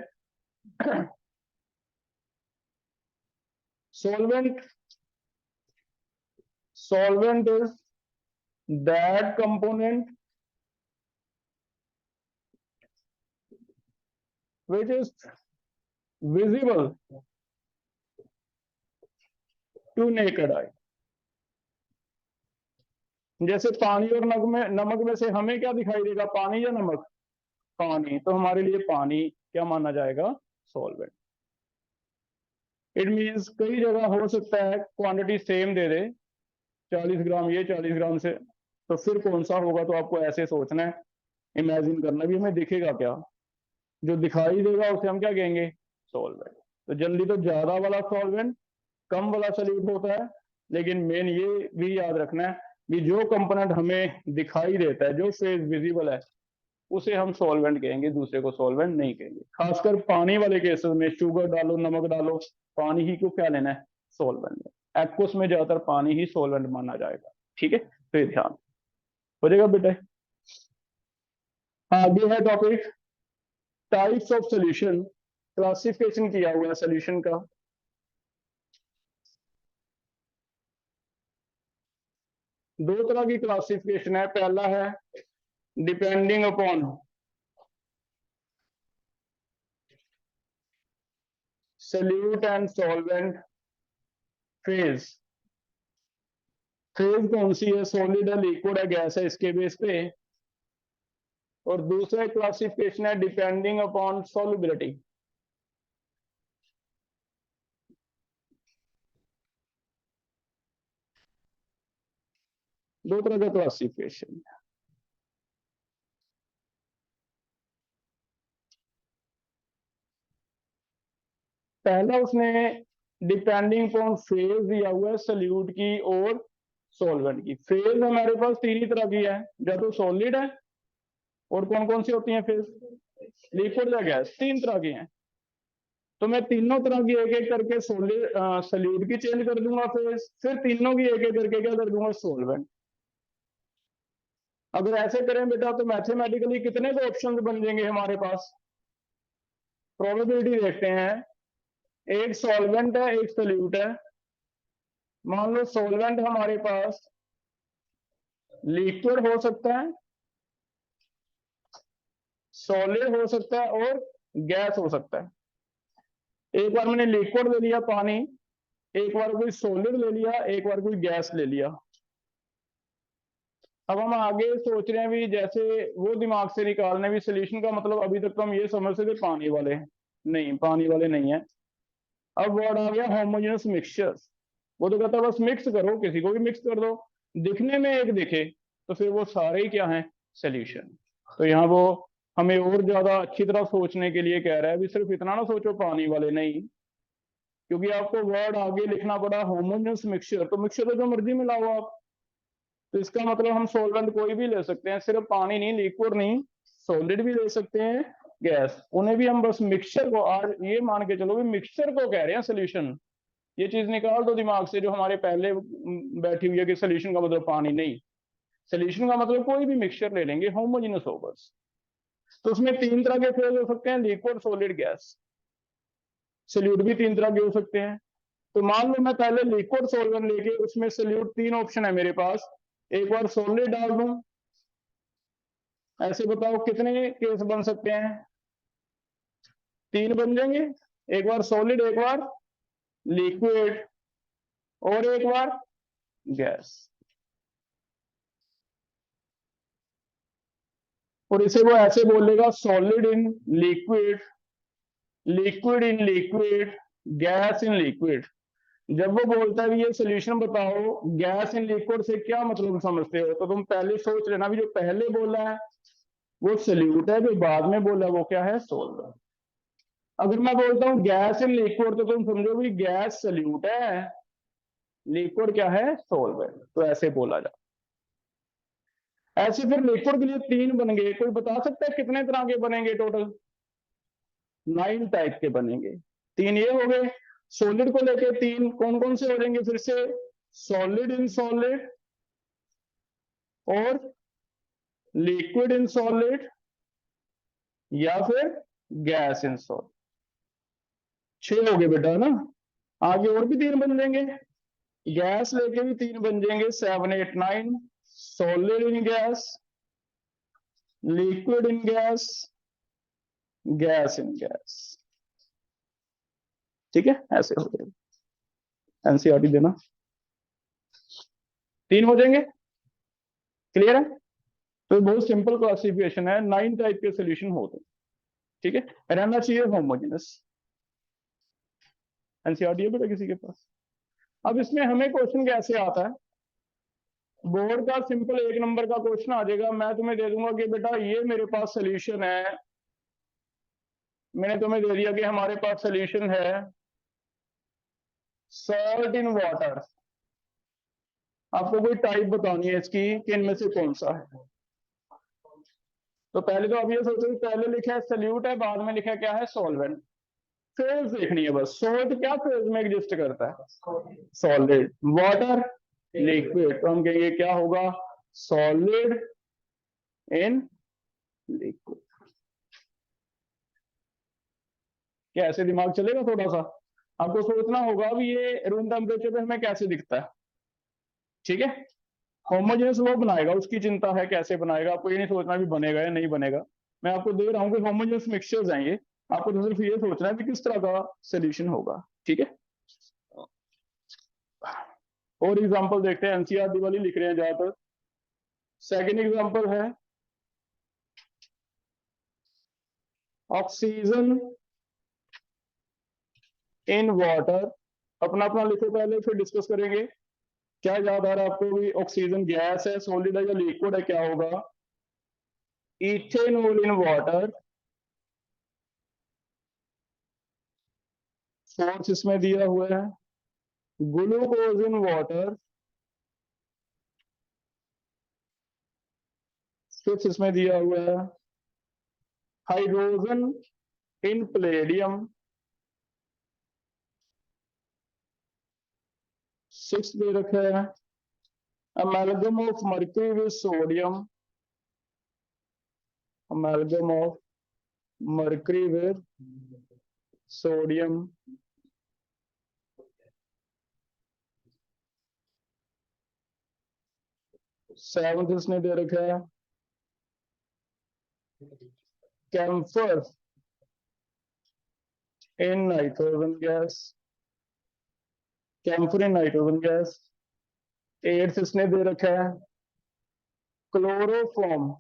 solvent, solvent is that component which is visible to naked eye। जैसे पानी और नमक में से हमें क्या दिखाई देगा, पानी या नमक, पानी, तो हमारे लिए पानी क्या माना जाएगा, सॉल्वेंट। इट मीन्स कई जगह हो सकता है क्वांटिटी सेम दे दे, 40 ग्राम ये 40 ग्राम से, तो फिर कौन सा होगा, तो आपको ऐसे सोचना है, इमेजिन करना भी हमें दिखेगा क्या, जो दिखाई देगा उसे हम क्या कहेंगे, सॉल्वेंट। तो जनरली तो ज्यादा वाला सॉल्वेंट कम वाला सल्यूट होता है, लेकिन मेन ये भी याद रखना है कि जो कंपोनेंट हमें दिखाई देता है, जो फेज विजिबल है, उसे हम सॉल्वेंट कहेंगे, दूसरे को सॉल्वेंट नहीं कहेंगे। खासकर पानी वाले केसेस में शुगर डालो, नमक डालो, पानी ही को क्या लेना है, सॉल्वेंट। एक्वस में ज्यादातर पानी ही सॉल्वेंट माना जाएगा, ठीक है, तो ये ध्यान हो जाएगा बेटा। आगे है topic types of solution, classification किया हुआ है सॉल्यूशन का। दो तरह की क्लासिफिकेशन है, पहला है depending upon solute and solvent phase. Phase कौन सी है, सॉलिड है, लिक्विड है, गैस है, इसके बेस पे। और दूसरा क्लासिफिकेशन है डिपेंडिंग अपॉन सॉल्युबिलिटी। दो तरह का क्लासिफिकेशन। पहला उसने डिपेंडिंग अपॉन फेज दिया हुआ है सॉल्यूट की और सॉल्वेंट की। फेज हमारे पास तीन ही तरह की है, या तो सॉलिड है, और कौन कौन सी होती है फेज, लिक्विड या गैस, तीन तरह की हैं। तो मैं तीनों तरह की एक एक करके सॉलिड सॉल्यूट की चेंज कर दूंगा फेज, फिर तीनों की एक एक करके क्या कर दूंगा, सॉल्वेंट। अगर ऐसे करें बेटा तो मैथमेटिकली कितने को ऑप्शन बन जाएंगे हमारे पास, प्रोबेबिलिटी देखते हैं। एक सॉल्वेंट है, एक सोल्यूट है। मान लो सॉल्वेंट हमारे पास लिक्विड हो सकता है, सॉलिड हो सकता है, और गैस हो सकता है। एक बार मैंने लिक्विड ले लिया पानी, एक बार कोई सॉलिड ले लिया, एक बार कोई गैस ले लिया। अब हम आगे सोच रहे हैं भी जैसे वो दिमाग से निकालने भी सोल्यूशन का मतलब, अभी तक तो हम ये समझते थे पानी वाले हैं, नहीं पानी वाले नहीं है। अब वर्ड आ गया होमोजेनस मिक्सचर। वो तो कहता है बस मिक्स करो, किसी को भी मिक्स कर दो, दिखने में एक दिखे तो फिर वो सारे ही क्या है, सोल्यूशन। तो यहाँ वो हमें और ज्यादा अच्छी तरह सोचने के लिए कह रहा है, भी सिर्फ इतना ना सोचो पानी वाले नहीं, क्योंकि आपको वर्ड आगे लिखना पड़ा होमोजेनस मिक्सचर, तो मिक्सचर तो जो मर्जी मिलाओ आप। तो इसका मतलब हम सॉल्वेंट कोई भी ले सकते हैं, सिर्फ पानी नहीं, लिक्विड नहीं, सॉलिड भी ले सकते हैं, गैस, उन्हें भी हम बस मिक्सचर को, आज ये मान के चलो भी मिक्सचर को कह रहे हैं सोल्यूशन। ये चीज निकाल दो दिमाग से जो हमारे पहले बैठी हुई है कि सोल्यूशन का मतलब पानी नहीं, सोल्यूशन का मतलब कोई भी मिक्सचर ले लेंगे, होमोजेनस हो बस। तो उसमें तीन तरह के फेज हो सकते हैं, लिक्विड, सॉलिड, गैस। सोल्यूट भी तीन तरह के हो सकते हैं। तो मान लो मैं पहले लिक्विड सॉल्वेंट लेके उसमें सोल्यूट, तीन ऑप्शन है मेरे पास, एक बार सॉलिड डाल दूं, ऐसे बताओ कितने केस बन सकते हैं, तीन बन जाएंगे। एक बार सॉलिड, एक बार लिक्विड, और एक बार गैस। और इसे वो ऐसे बोलेगा solid in liquid, liquid in liquid, gas in liquid. जब वो बोलता है ये सोल्यूशन बताओ गैस इन लिक्विड से क्या मतलब समझते हो, तो तुम पहले सोच लेना भी जो पहले बोला है वो सोल्यूट है, जो बाद में बोला वो क्या है, सॉल्वेंट। अगर मैं बोलता हूँ गैस इन लिक्विड तो तुम समझो भी गैस सोल्यूट है, लिक्विड क्या है, सॉल्वेंट। तो ऐसे बोला जाए। ऐसे फिर लिक्विड के लिए तीन बन गए, कोई बता सकता है कितने तरह के बनेंगे टोटल, 9 टाइप के बनेंगे। तीन ये हो गए, सॉलिड को लेके तीन कौन कौन से हो जाएंगे फिर से, सॉलिड इन सॉलिड, और लिक्विड इन सॉलिड, या फिर गैस इन सॉलिड। 6 हो गए बेटा ना। आगे और भी तीन बन जाएंगे, गैस लेके भी तीन बन जाएंगे, 7 8 9, solid in gas, liquid in gas, gas in gas. ठीक है, ऐसे हो जाएगा, एनसीईआरटी देना, तीन हो जाएंगे, क्लियर है। तो बहुत सिंपल क्लासिफिकेशन है, 9 टाइप के सोल्यूशन होते हैं, ठीक है, रहना चाहिए होमोजेनस। एनसीईआरटी है बेटा किसी के पास। अब इसमें हमें क्वेश्चन कैसे आता है, बोर्ड का सिंपल 1 नंबर का क्वेश्चन आ जाएगा, मैं तुम्हें दे दूंगा कि बेटा ये मेरे पास सोल्यूशन है, मैंने तुम्हें दे दिया कि हमारे पास सोल्यूशन है सॉल्ट इन वाटर। आपको कोई टाइप बतानी है इसकी कि इनमें से कौन सा है, तो पहले तो आप ये सोचो कि पहले लिखा है सल्यूट है, बाद में लिखा क्या है सॉल्वेंट। फेज देखनी है बस, सोल्ट क्या फेज में एग्जिस्ट करता है, सॉलिड। वाटर लिक्विड, तो हम कहेंगे क्या होगा, सॉलिड इन लिक्विड। क्या ऐसे दिमाग चलेगा थोड़ा सा? आपको सोचना होगा भी ये रूम टेम्परेचर पे हमें कैसे दिखता है, ठीक है। होमोजेनस वो बनाएगा, उसकी चिंता है कैसे बनाएगा, आपको ये नहीं सोचना भी बनेगा या नहीं बनेगा। मैं आपको दे रहा हूँ कि होमोजेनस मिक्सचर्स हैं ये, आपको तो सिर्फ ये सोचना है कि किस तरह का सोल्यूशन होगा, ठीक है। और एग्जांपल देखते हैं, एनसीईआरटी वाली लिख रहे हैं ज्यादातर। सेकंड एग्जांपल है ऑक्सीजन इन वाटर। अपना अपना लिखो पहले, फिर डिस्कस करेंगे। क्या याद आ रहा है आपको भी, ऑक्सीजन गैस है, सॉलिड है या लिक्विड है, क्या होगा, इथेनॉल इन वाटर। फोर्थ इसमें दिया हुआ है ग्लूकोज इन वाटर। फिफ्थ इसमें दिया हुआ है हाइड्रोजन इन प्लेडियम। सिक्स दे रखा है amalgam of mercury with sodium. Amalgam of mercury with sodium. Seventh इसने दे रखा है camphor in nitrogen gas. Camphor in nitrogen gas. Eighth इसने दे रखा है chloroform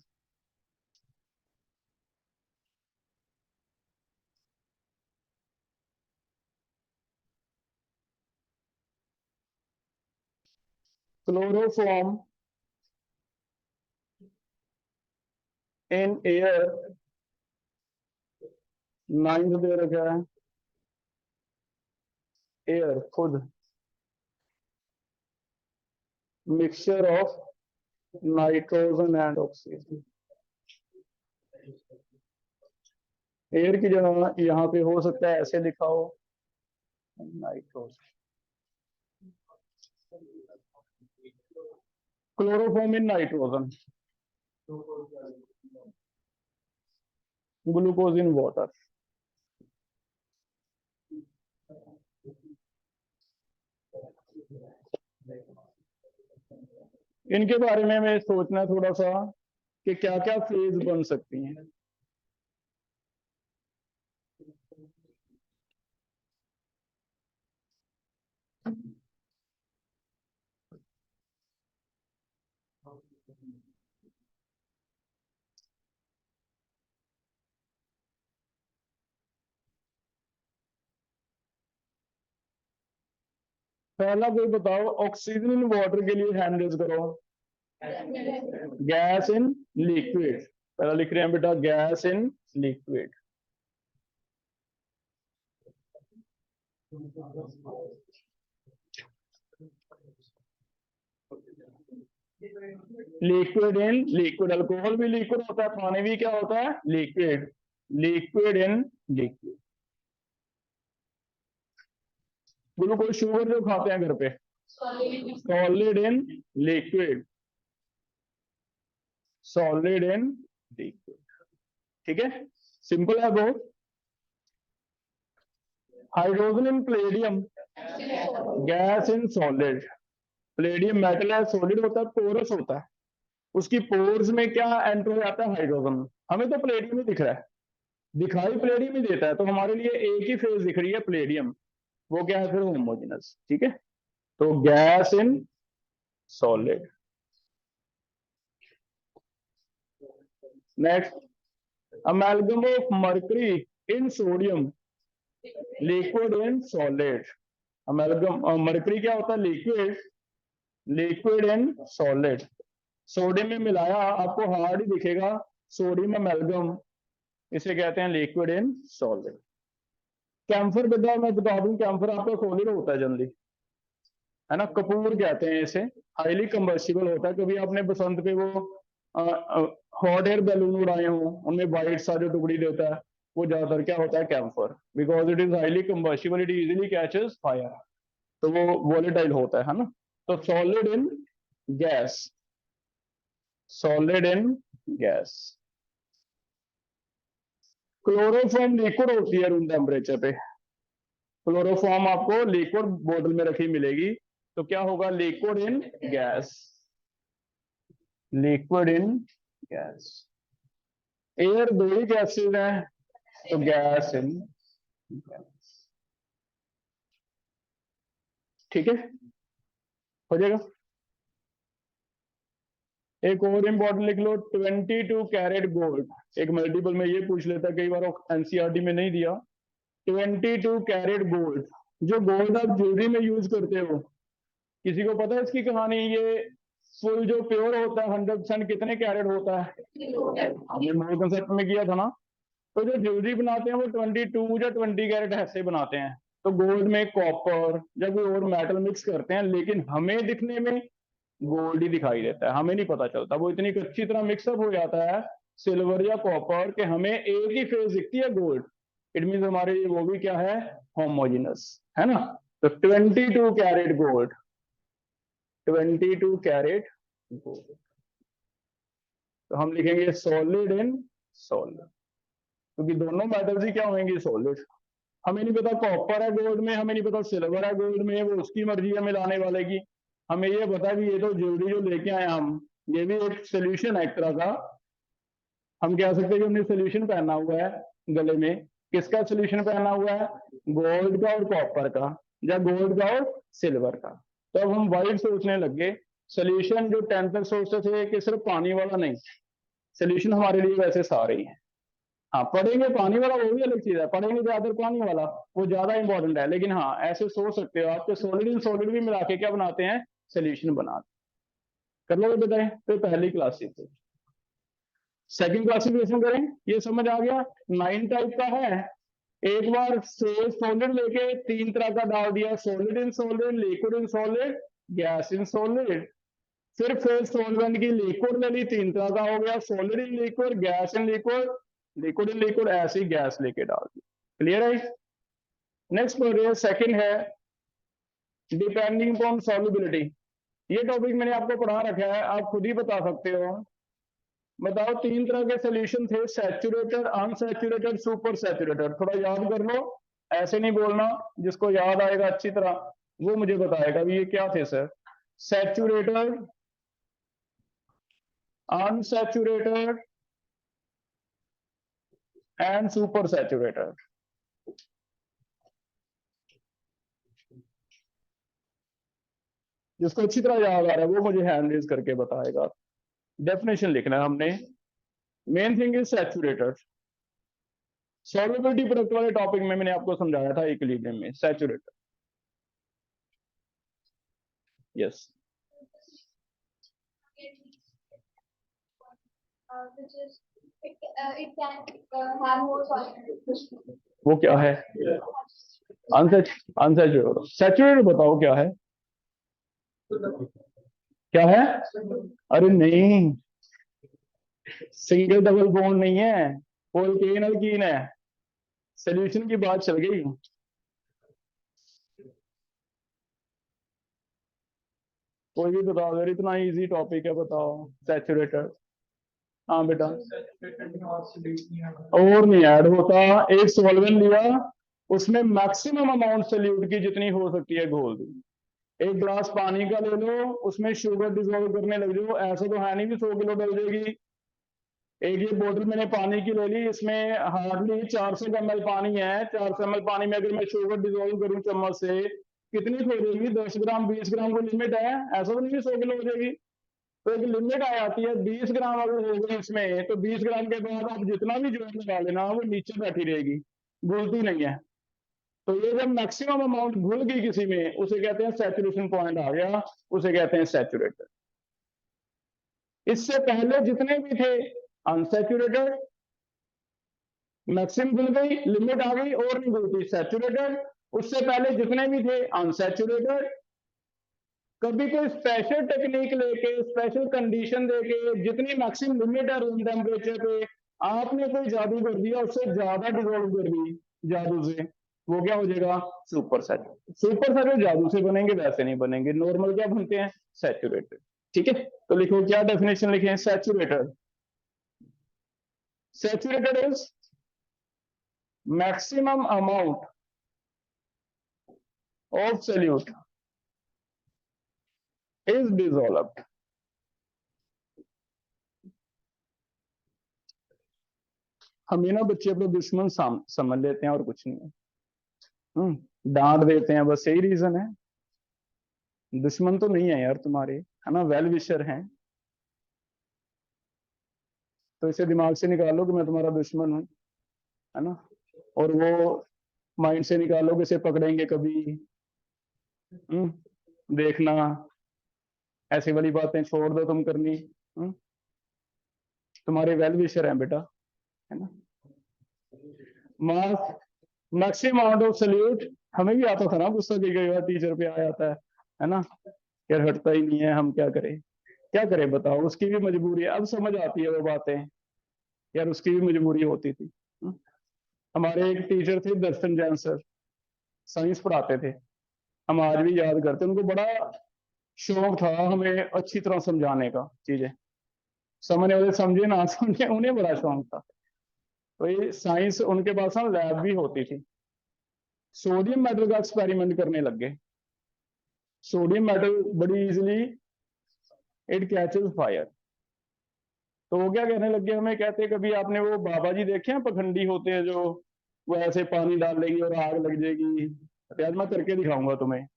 chloroform in air. Ninth दे रखा है एयर खुद, mixture of nitrogen and oxygen. Air की जगह यहाँ पे हो सकता है ऐसे लिखा हो nitrogen. Chloroform in nitrogen, glucose in water. इनके बारे में हमें सोचना थोड़ा सा कि क्या क्या फेज बन सकती हैं। पहला कोई बताओ, ऑक्सीजन इन वाटर के लिए हैंड रेज करो। गैस इन लिक्विड, पहला लिख रहे हैं बेटा gas in liquid. Liquid in liquid, alcohol भी लिक्विड होता है, पानी भी क्या होता है liquid. Liquid in liquid. Glucose sugar जो खाते हैं घर पे, solid in liquid. Solid in liquid, ठीक है, सिंपल है बहुत। Hydrogen in Palladium, gas in solid. Palladium metal है, सॉलिड होता है, पोरस होता है, उसकी पोर्स में क्या एंटर हो जाता है हाइड्रोजन। हमें तो प्लेडियम ही दिख रहा है, दिखाई प्लेडियम ही देता है, तो हमारे लिए एक ही फेज दिख रही है प्लेडियम, वो क्या है फिर होमोजेनस, ठीक है। तो gas in solid. Next amalgam of mercury in sodium, liquid in solid. Amalgam mercury क्या होता है liquid, liquid in solid. Sodium में मिलाया आपको हार्ड ही दिखेगा, सोडियम अमेलगम, इसे कहते हैं लिक्विड इन सॉलिड। कैम्फर बेटा मैं बता दूं, कैम्फर आपका सॉलिड होता है जनरली, है ना, कपूर कहते हैं इसे, हाईली कंबस्टिबल होता है। कभी आपने बसंत पे वो हॉट एयर बैलून उड़ाए हों, उनमें वाइट सा जो टुकड़ी देता है वो ज्यादातर क्या होता है, camphor, because it is highly combustible, it easily catches fire, तो वो वोलेटाइल होता है ना। तो solid in gas, solid in gas. Chloroform liquid होती है रूम टेम्परेचर पे, क्लोरोफॉर्म आपको लिक्विड बोतल में रखी मिलेगी, तो क्या होगा, liquid in gas, liquid in gas. Air दो ही गैसेज हैं, तो गैस इन गैस। ठीक है, हो जाएगा। एक और इंपॉर्टेंट लिख लो, 22 कैरेट गोल्ड, एक मल्टीपल में ये पूछ लेता, कई बार एनसीईआरटी में नहीं दिया। 22 कैरेट गोल्ड, जो गोल्ड आप ज्वेलरी में यूज करते हो, किसी को पता है इसकी कहानी? ये फुल जो प्योर होता है 100% कितने कैरेट होता है? हमने मूल कंसेप्ट में किया था ना। तो जो ज्वेलरी बनाते हैं वो 22 या 20 कैरेट ऐसे बनाते हैं। तो गोल्ड में कॉपर या कोई और मेटल मिक्स करते हैं, लेकिन हमें दिखने में गोल्ड ही दिखाई देता है, हमें नहीं पता चलता, वो इतनी अच्छी तरह मिक्सअप हो जाता है सिल्वर या कॉपर कि हमें एक ही फेज दिखती है गोल्ड। इट मीन हमारे लिए वो भी क्या है, होमोजिनस है ना। तो 22 कैरेट गोल्ड, 22 कैरेट गोल्ड, तो हम लिखेंगे सॉलिड इन सॉलिड, क्योंकि दोनों मेटल्स ही क्या होंगे, सॉलिड। हमें नहीं पता कॉपर है गोल्ड में, हमें नहीं पता सिल्वर है गोल्ड में, वो उसकी मर्जी है मिलाने वाले की। हमें ये पता कि ये तो ज्वेलरी जो लेके आए हम, ये भी एक सोल्यूशन है एक तरह का। हम कह सकते हैं कि हमने सोल्यूशन पहना हुआ है गले में, किसका सोल्यूशन पहना हुआ है, गोल्ड का और कॉपर का, या गोल्ड का और सिल्वर का। तो अब हम वाइड सोचने लग गए। सोल्यूशन जो 10 तक सोचते थे कि सिर्फ पानी वाला नहीं, सोल्यूशन हमारे लिए वैसे सारे ही हैं। हाँ, पढ़ेंगे पानी वाला वो भी अलग चीज है, पढ़ेंगे ज्यादा पानी वाला वो ज्यादा इंपॉर्टेंट है, लेकिन हाँ ऐसे सोच सकते हो आप, तो सॉलिड इन सॉलिड भी मिला के क्या बनाते हैं, सोल्यूशन बनाते। कर लोगे बताए, तो पहली क्लास से सेकंड क्लासिफिकेशन करें, ये समझ आ गया। 9 टाइप का है। एक बार सॉलिड लेके 3 तरह का डाल दिया, solid in solid, liquid in solid, gas in solid. फिर फेज सॉल्वेंट की लिक्विड ले ली, 3 तरह का हो गया, solid in liquid, gas in liquid, liquid in liquid, ऐसी गैस लेके डाल दी। क्लियर है। नेक्स्ट पढ़ रहे हैं, सेकंड है डिपेंडिंग अपॉन सॉल्युबिलिटी। ये टॉपिक मैंने आपको पढ़ा रखा है, आप खुद ही बता सकते हो। बताओ 3 तरह के सोल्यूशन थे, सैचुरेटेड, अनसैचुरेटेड, सुपर सैचुरेटेड। थोड़ा याद कर लो, ऐसे नहीं बोलना, जिसको याद आएगा अच्छी तरह वो मुझे बताएगा भी ये क्या थे sir. Saturated, unsaturated and super saturated. जिसको अच्छी तरह याद आ रहा है वो मुझे हैंड रेज करके बताएगा। डेफिनेशन लिखना है हमने। Main thing is saturated. Solubility product वाले टॉपिक में मैंने आपको समझाया था इक्विलिब्रियम में, सैचुरेटेड। यस, वो क्या है, अनसैचुरेटेड। सैचुरेटेड बताओ क्या है, क्या है? अरे नहीं, सिंगल डबल बॉन्ड नहीं है, एल्केन अल्कीन है। सोल्यूशन की बात चल गई। कोई भी बताओ यार, इतना इजी टॉपिक है, बताओ सैचुरेटेड। हाँ बेटा, और नहीं ऐड होता, एक सॉल्वेंट लिया, उसमें मैक्सिमम अमाउंट सोल्यूट की जितनी हो सकती है घोल दी। एक ग्लास पानी का ले लो, उसमें शुगर डिजोल्व करने लग जाओ, ऐसा तो है नहीं कि 100 किलो डल जाएगी। एक ये बोतल मैंने पानी की ले ली, इसमें हार्डली 400 ml पानी है, 400 ml पानी में अगर मैं शुगर डिजोल्व करूं चम्मच से, कितनी हो जाएगी, 10 ग्राम 20 ग्राम को लिमिट है, ऐसा तो नहीं 100 किलो हो जाएगी। तो एक लिमिट आ जाती है, 20 ग्राम अगर हो गई इसमें, तो 20 ग्राम के बाद आप जितना भी ज्वाइन लगा लेना वो नीचे बैठी रहेगी, घुलती नहीं है। तो ये जब मैक्सिमम अमाउंट घुल गई किसी में, उसे कहते हैं सैचुरेशन पॉइंट आ गया, उसे कहते हैं सैचुरेटेड। इससे पहले जितने भी थे अनसैचुरेटेड, मैक्सिमम घुल गई, लिमिट आ गई और नहीं घुलती, सैचुरेटेड। उससे पहले जितने भी थे अनसैचुरेटेड, कभी कोई स्पेशल टेक्निक लेके स्पेशल कंडीशन देके जितनी मैक्सिमम लिमिट है रूम टेम्परेचर पे आपने कोई जादू कर दिया, उससे ज्यादा डिजोल्व कर दी जादू से, वो क्या हो जाएगा? Super saturated. सुपर सैचुरेटेड जादू से बनेंगे, वैसे नहीं बनेंगे। नॉर्मल क्या बनते हैं? सैचुरेटेड। ठीक है, तो लिखो क्या डेफिनेशन लिखे? Saturated. Saturated is maximum amount of solute is dissolved. हम ये ना बच्चे अपने दुश्मन समझ लेते हैं और कुछ नहीं है। डांट देते हैं, बस यही रीजन है। दुश्मन तो नहीं है यार तुम्हारे, है ना, वेल विशर हैं। तो इसे दिमाग से निकालो कि मैं तुम्हारा दुश्मन हूँ, है ना। और वो माइंड से निकालो कि इसे पकड़ेंगे कभी। देखना, ऐसी वाली बातें छोड़ दो तुम करनी। तुम्हारे वेल विशर हैं बेटा, है ना। Marks maximum amount of solute. हमें भी आता था ना गुस्सा, कई बार टीचर पे आ जाता है ना। यार हटता ही नहीं है, हम क्या करें? क्या करें बताओ, उसकी भी मजबूरी है। अब समझ आती है वो बातें, यार उसकी भी मजबूरी होती थी। हमारे एक टीचर थे दर्शन जैन सर, साइंस पढ़ाते थे। हम आज भी याद करते हैं उनको। बड़ा शौक था हमें अच्छी तरह समझाने का चीजें। समझने वाले समझे ना समझे, उन्हें बड़ा शौक था। तो ये साइंस उनके पास ना लैब भी होती थी। सोडियम मेटल का एक्सपेरिमेंट करने लग गए। सोडियम मेटल बड़ी इजिली इट कैचेस फायर। तो वो क्या कहने लग गए हमें, कहते कभी आपने वो बाबा जी देखे हैं पखंडी होते हैं जो, वो ऐसे पानी डाल देंगे और आग लग जाएगी। तो आज मैं करके दिखाऊंगा तुम्हें।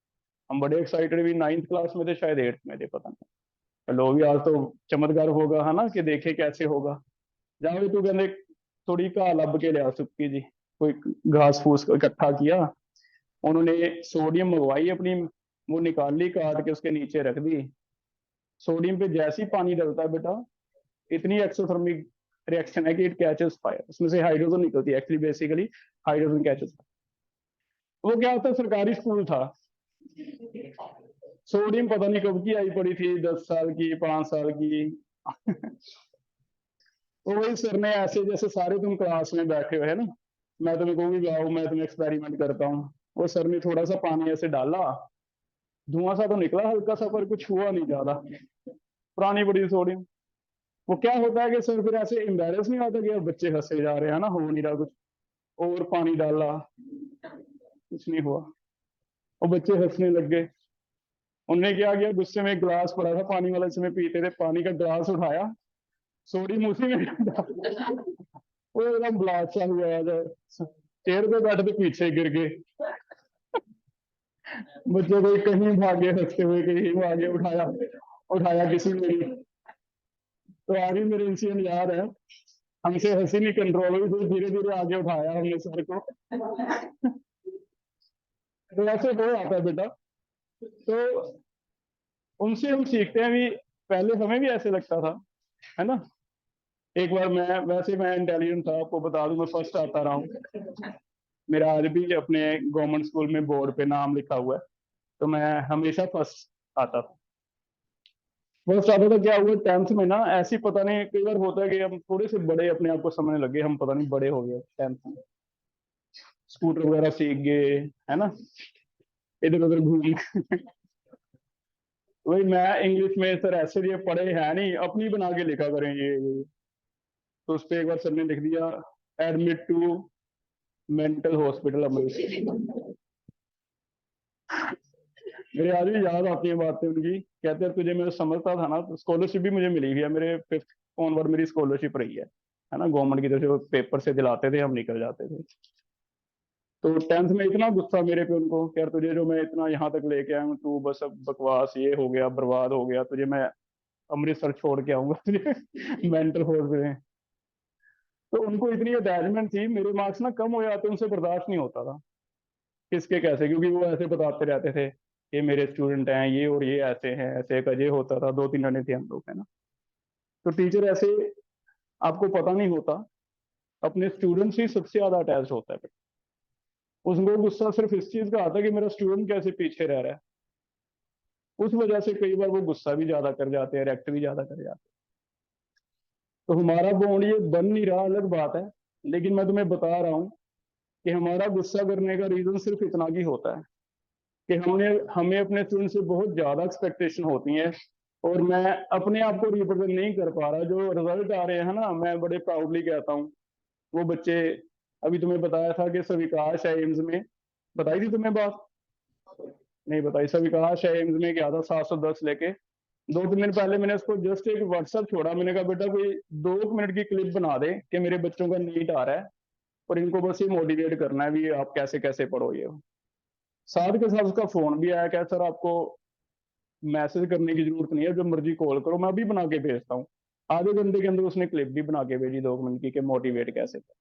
हम बड़े एक्साइटेड भी, 9th क्लास में थे शायद, 8th में थे, पता नहीं। लो भी आज तो चमत्कार होगा, है ना, कि देखे कैसे होगा। जाओ तू कहने थोड़ी घा लब के लिया सुक्की जी, कोई घास फूस को इकट्ठा किया। उन्होंने सोडियम मंगवाई अपनी, वो निकाल ली काट के उसके नीचे रख दी। सोडियम पे जैसे ही पानी डलता है बेटा, इतनी एक्सोथर्मिक रिएक्शन है कि इट कैचेस फायर। उसमें से हाइड्रोजन निकलती है, एक्चुअली बेसिकली हाइड्रोजन कैचेस। वो क्या होता है, सरकारी स्कूल था। सोडियम पता नहीं कब की आई पड़ी थी, 10 साल की, 5 साल की। तो वही सर ने ऐसे, जैसे सारे तुम क्लास में बैठे हो, है ना, मैं तुम्हें कहूंगी आओ मैं तुम्हें एक्सपेरिमेंट करता हूँ। वो सर ने थोड़ा सा पानी ऐसे डाला, धुआं सा तो निकला हल्का सा, पर कुछ हुआ नहीं ज्यादा। पुरानी बड़ी सोडियम। वो क्या होता है कि सर फिर ऐसे एम्बेरस नहीं होता कि अब बच्चे हंसे जा रहे हैं ना, हो नहीं रहा कुछ, और पानी डाला, कुछ नहीं हुआ, और बच्चे हंसने लग गए। उनने क्या किया, गुस्से में एक गिलास पड़ा था पानी वाला, जिसमें पीते थे, पानी का गिलास उठाया, सोडियम उसी में डाला। वो एकदम ब्लास्ट सा हुआ है, चेयर पे बैठे थे पीछे गिर गए। बच्चे कोई कहीं भागे हंसते हुए, कहीं भागे, उठाया उठाया किसी ने भी। तो आज भी मेरे इंसिडेंट याद है। हमसे हंसी नहीं कंट्रोल हुई, फिर धीरे धीरे आगे उठाया हमने सर को। तो ऐसे हो आता है बेटा। तो उनसे हम सीखते हैं भी। पहले हमें भी ऐसे लगता था, है ना। एक बार मैं इंटेलिजेंट था, आपको बता दूं, मैं फर्स्ट आता रहा हूँ। मेरा आज भी अपने गवर्नमेंट स्कूल में बोर्ड पे नाम लिखा हुआ है। तो मैं हमेशा फर्स्ट आता था। फर्स्ट आता था, क्या हुआ 10th में ना, ऐसी पता नहीं, कई बार होता है कि हम थोड़े से बड़े अपने आप को समझने लगे, हम पता नहीं बड़े हो गए 10th में, स्कूटर वगैरह सीख गए, है ना, इधर उधर घूम। वही मैं इंग्लिश में सर ऐसे लिए पढ़े हैं नहीं, अपनी बना के लिखा करें ये। तो उस पर एक बार सर ने लिख दिया, admit to mental hospital Amritsar. मेरे आज भी याद आती है बातें उनकी। कहते हैं तुझे मैं समझता था ना, तो स्कॉलरशिप भी मुझे मिली हुई है, मेरे 5th ऑनवर्ड मेरी स्कॉलरशिप रही है ना, गवर्नमेंट की तरफ से वो पेपर से दिलाते थे, हम निकल जाते थे। तो 10th में इतना गुस्सा मेरे पे उनको, यार तुझे जो मैं इतना यहाँ तक लेके आया हूँ, तू बस अब बकवास, ये हो गया, बर्बाद हो गया, तुझे मैं अमृतसर छोड़ के आऊंगा तुझे मेंटल हॉस्पिटल। तो उनको इतनी अटैचमेंट थी, मेरे मार्क्स ना कम हो जाते, उनसे बर्दाश्त नहीं होता था किसके कैसे, क्योंकि वो ऐसे बताते रहते थे ये मेरे स्टूडेंट हैं ये, और ये ऐसे हैं, ऐसे एक अजय होता था, 2-3 जने थे हम लोग, है ना। तो टीचर ऐसे, आपको पता नहीं होता, अपने स्टूडेंट से ही सबसे ज्यादा अटैच होता है। उसको गुस्सा सिर्फ इस चीज का आता है कि मेरा स्टूडेंट कैसे पीछे रह रहा है। उस वजह से कई बार वो गुस्सा भी ज्यादा कर जाते हैं, रिएक्ट भी ज्यादा कर जाते हैं। तो हमारा बॉन्ड ये बन नहीं रहा, अलग बात है, लेकिन मैं तुम्हें बता रहा हूँ कि हमारा गुस्सा करने का रीजन सिर्फ इतना ही होता है कि हमें अपने स्टूडेंट से बहुत ज्यादा एक्सपेक्टेशन होती है, और मैं अपने आप को रिप्रेजेंट नहीं कर पा रहा। जो रिजल्ट आ रहे हैं ना, मैं बड़े प्राउडली कहता हूँ, वो बच्चे, अभी तुम्हें बताया था कि सविकाश है एम्स में, बताई थी तुम्हें बात? नहीं बताई। सविकाश है एम्स में गया था 710 लेके, 2-3 दिन पहले मैंने उसको जस्ट एक व्हाट्सएप छोड़ा, मैंने कहा बेटा कोई 2 मिनट की क्लिप बना दे कि मेरे बच्चों का नीट आ रहा है और इनको बस ये मोटिवेट करना है भी आप कैसे कैसे पढ़ो ये। साथ के साथ उसका फोन भी आया, क्या सर आपको मैसेज करने की जरूरत नहीं है, जो मर्जी कॉल करो, मैं अभी बना के भेजता हूँ। आधे घंटे के अंदर उसने क्लिप भी बना के भेजी 2 मिनट की कि मोटिवेट कैसे कर।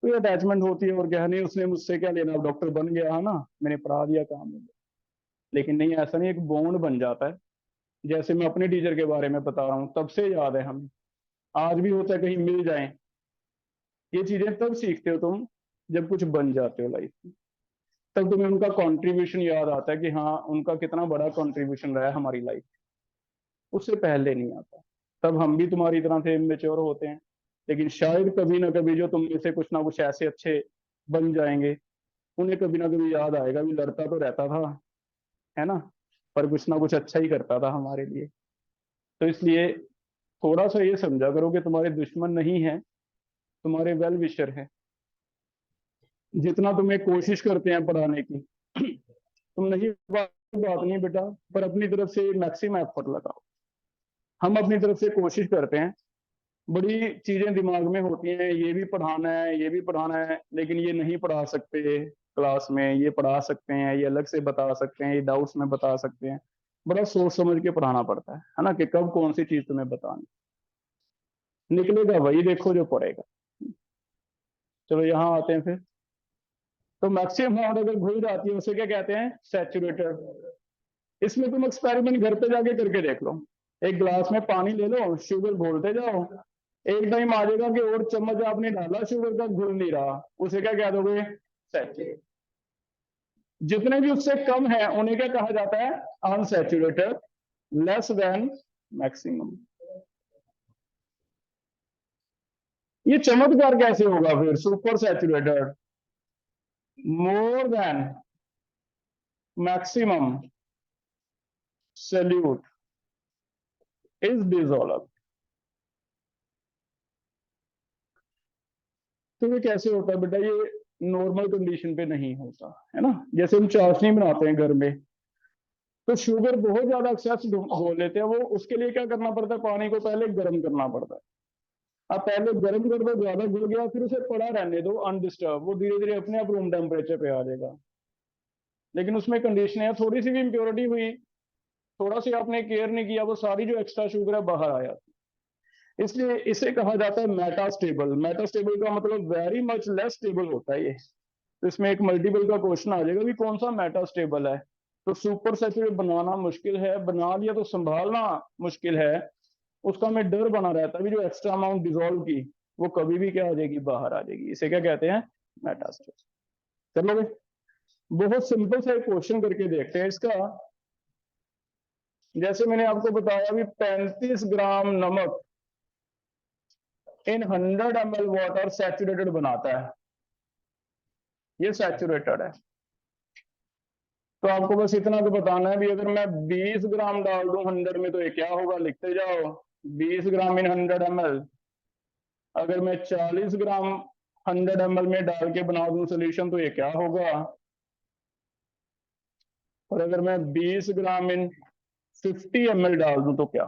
तो ये अटैचमेंट होती है, और क्या नहीं, उसने मुझसे क्या लेना, डॉक्टर बन गया है ना, मैंने पढ़ा दिया काम में। लेकिन नहीं, ऐसा नहीं, एक बॉन्ड बन जाता है। जैसे मैं अपने टीचर के बारे में बता रहा हूँ, तब से याद है हमें, आज भी होता है कहीं मिल जाए। ये चीजें तब सीखते हो तुम जब कुछ बन जाते हो लाइफ में, तब तुम्हें उनका कंट्रीब्यूशन याद आता है कि हाँ उनका कितना बड़ा कंट्रीब्यूशन रहा है हमारी लाइफ। उससे पहले नहीं आता। तब हम भी तुम्हारी तरह से इमेच्योर होते हैं, लेकिन शायद कभी ना कभी जो तुम में से कुछ ना कुछ ऐसे अच्छे बन जाएंगे, उन्हें कभी ना कभी याद आएगा भी लड़ता तो रहता था, है ना, पर कुछ ना कुछ अच्छा ही करता था हमारे लिए। तो इसलिए थोड़ा सा ये समझा करो कि तुम्हारे दुश्मन नहीं है, तुम्हारे वेल विशर है। जितना तुम्हें कोशिश करते हैं पढ़ाने की, तुम नहीं, बात नहीं बेटा, पर अपनी तरफ से मैक्सिमम एफर्ट लगाओ। हम अपनी तरफ से कोशिश करते हैं, बड़ी चीजें दिमाग में होती हैं, ये भी पढ़ाना है, ये भी पढ़ाना है, लेकिन ये नहीं पढ़ा सकते क्लास में, ये पढ़ा सकते हैं, ये अलग से बता सकते हैं, ये डाउट्स में बता सकते हैं। बड़ा सोच समझ के पढ़ाना पड़ता है ना, कि कब कौन सी चीज तुम्हें बतानी। निकलेगा वही देखो जो पढ़ेगा। चलो यहाँ आते हैं फिर। तो मैक्सिमम अमाउंट अगर घुल जाती है उसे क्या कहते हैं? सैचुरेटेड। इसमें तुम एक्सपेरिमेंट घर पे जाके करके देख लो। एक गिलास में पानी ले लो, शुगर घोलते जाओ, एक टाइम आ जाएगा कि और चम्मच आपने डाला, शुगर का घुल नहीं रहा, उसे क्या कह दोगे? सैचुरेटेड। जितने भी उससे कम है उन्हें क्या कहा जाता है? अनसैचुरेटेड। Less than maximum. ये चमत्कार कैसे होगा फिर? Super saturated, more than maximum, salute is dissolve. तो ये कैसे होता है बेटा? ये नॉर्मल कंडीशन पे नहीं होता है ना। जैसे हम चाशनी बनाते हैं घर में, तो शुगर बहुत ज्यादा एक्सेस हो लेते हैं, वो उसके लिए क्या करना पड़ता है? पानी को पहले गर्म करना पड़ता है। अब पहले गर्म कर दो, ज्यादा घुल गया, फिर उसे पड़ा रहने दो अनडिस्टर्ब, वो धीरे धीरे अपने आप रूम टेम्परेचर पे आ जाएगा। लेकिन उसमें कंडीशन है, थोड़ी सी भी इम्प्योरिटी हुई, थोड़ा सी आपने केयर नहीं किया, वो सारी जो एक्स्ट्रा शुगर है बाहर आ जाती है। इसलिए इसे कहा जाता है मेटास्टेबल। मेटास्टेबल का मतलब वेरी मच लेस स्टेबल होता है ये। तो इसमें एक मल्टीपल का क्वेश्चन आ जाएगा भी कौन सा मेटास्टेबल है। तो सुपर सैचुरेट बनाना मुश्किल है, बना लिया तो संभालना मुश्किल है। उसका हमें डर बना रहता है भी जो एक्स्ट्रा अमाउंट डिजोल्व की, वो कभी भी क्या आ जाएगी? बाहर आ जाएगी। इसे क्या कहते हैं? मेटास्टेबल। चलो भाई, बहुत सिंपल सा एक क्वेश्चन करके देखते हैं इसका। जैसे मैंने आपको बताया भी 35 ग्राम नमक इन 100 ml वाटर सैचुरेटेड बनाता है। ये सैचुरेटेड है। तो आपको बस इतना तो बताना है भी अगर मैं 20 ग्राम डाल दूं 100 में तो ये क्या होगा? लिखते जाओ, 20 ग्राम इन 100 ml। अगर मैं 40 ग्राम 100 ml में डाल के बना दूं सोल्यूशन तो ये क्या होगा? और अगर मैं 20 ग्राम इन 50 ml डाल दूं तो क्या?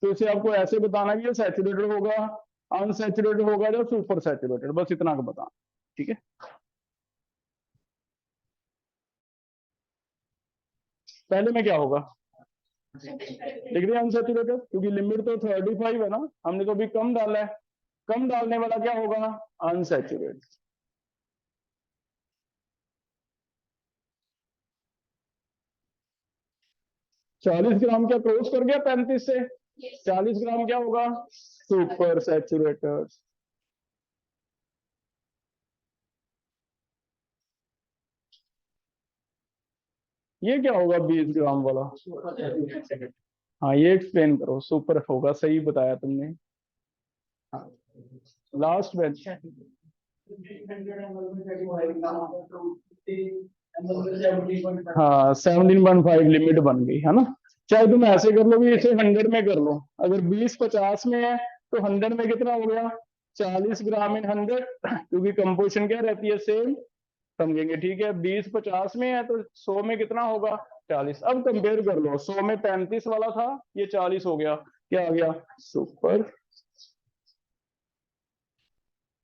तो इसे आपको ऐसे बताना कि ये सैचुरेटेड होगा, अनसैचुरेटेड होगा या सुपर सैचुरेटेड, बस इतना का बताना। ठीक है, पहले में क्या होगा? लिख दिया अनसैचुरेटेड, क्योंकि लिमिट तो 35 है ना, हमने तो अभी कम डाला है। कम डालने वाला क्या होगा? अनसैचुरेटेड। 40 ग्राम क्या क्रॉस कर गया 35 से? 40 ग्राम क्या होगा? Super saturated. ये क्या होगा 20 ग्राम वाला? हाँ ये एक्सप्लेन करो। सुपर होगा, सही बताया तुमने। Last bench. हाँ 17.5 लिमिट बन गई है ना। चाहे तुम ऐसे कर लो भी, इसे 100 में कर लो। अगर 20-50 में है तो 100 में कितना हो गया? 40 ग्राम इन 100, क्योंकि कंपोजिशन क्या रहती है? सेम। समझेंगे, ठीक है। 20-50 में है तो 100 में कितना होगा? 40। अब कंपेयर कर लो, 100 में 35 वाला था, ये 40 हो गया, क्या आ गया? सुपर।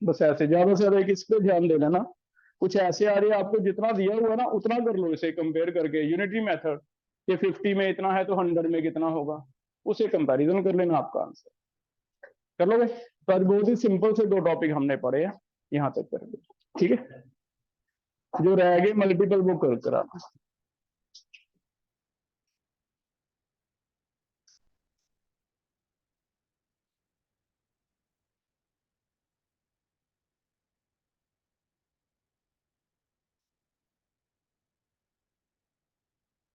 बस ऐसे ज्यादा से ज्यादा इस पे ध्यान देना ना। कुछ ऐसे आ रही है आपको, जितना दिया हुआ ना उतना कर लो, इसे कंपेयर करके यूनिटरी मेथड। ये 50 में इतना है तो 100 में कितना होगा, उसे कंपैरिजन कर लेना, आपका आंसर कर लोगे। तो आज बहुत ही सिंपल से 2 टॉपिक हमने पढ़े हैं, यहाँ तक कर लो, ठीक है। जो रह गए मल्टीपल वो कर कराना।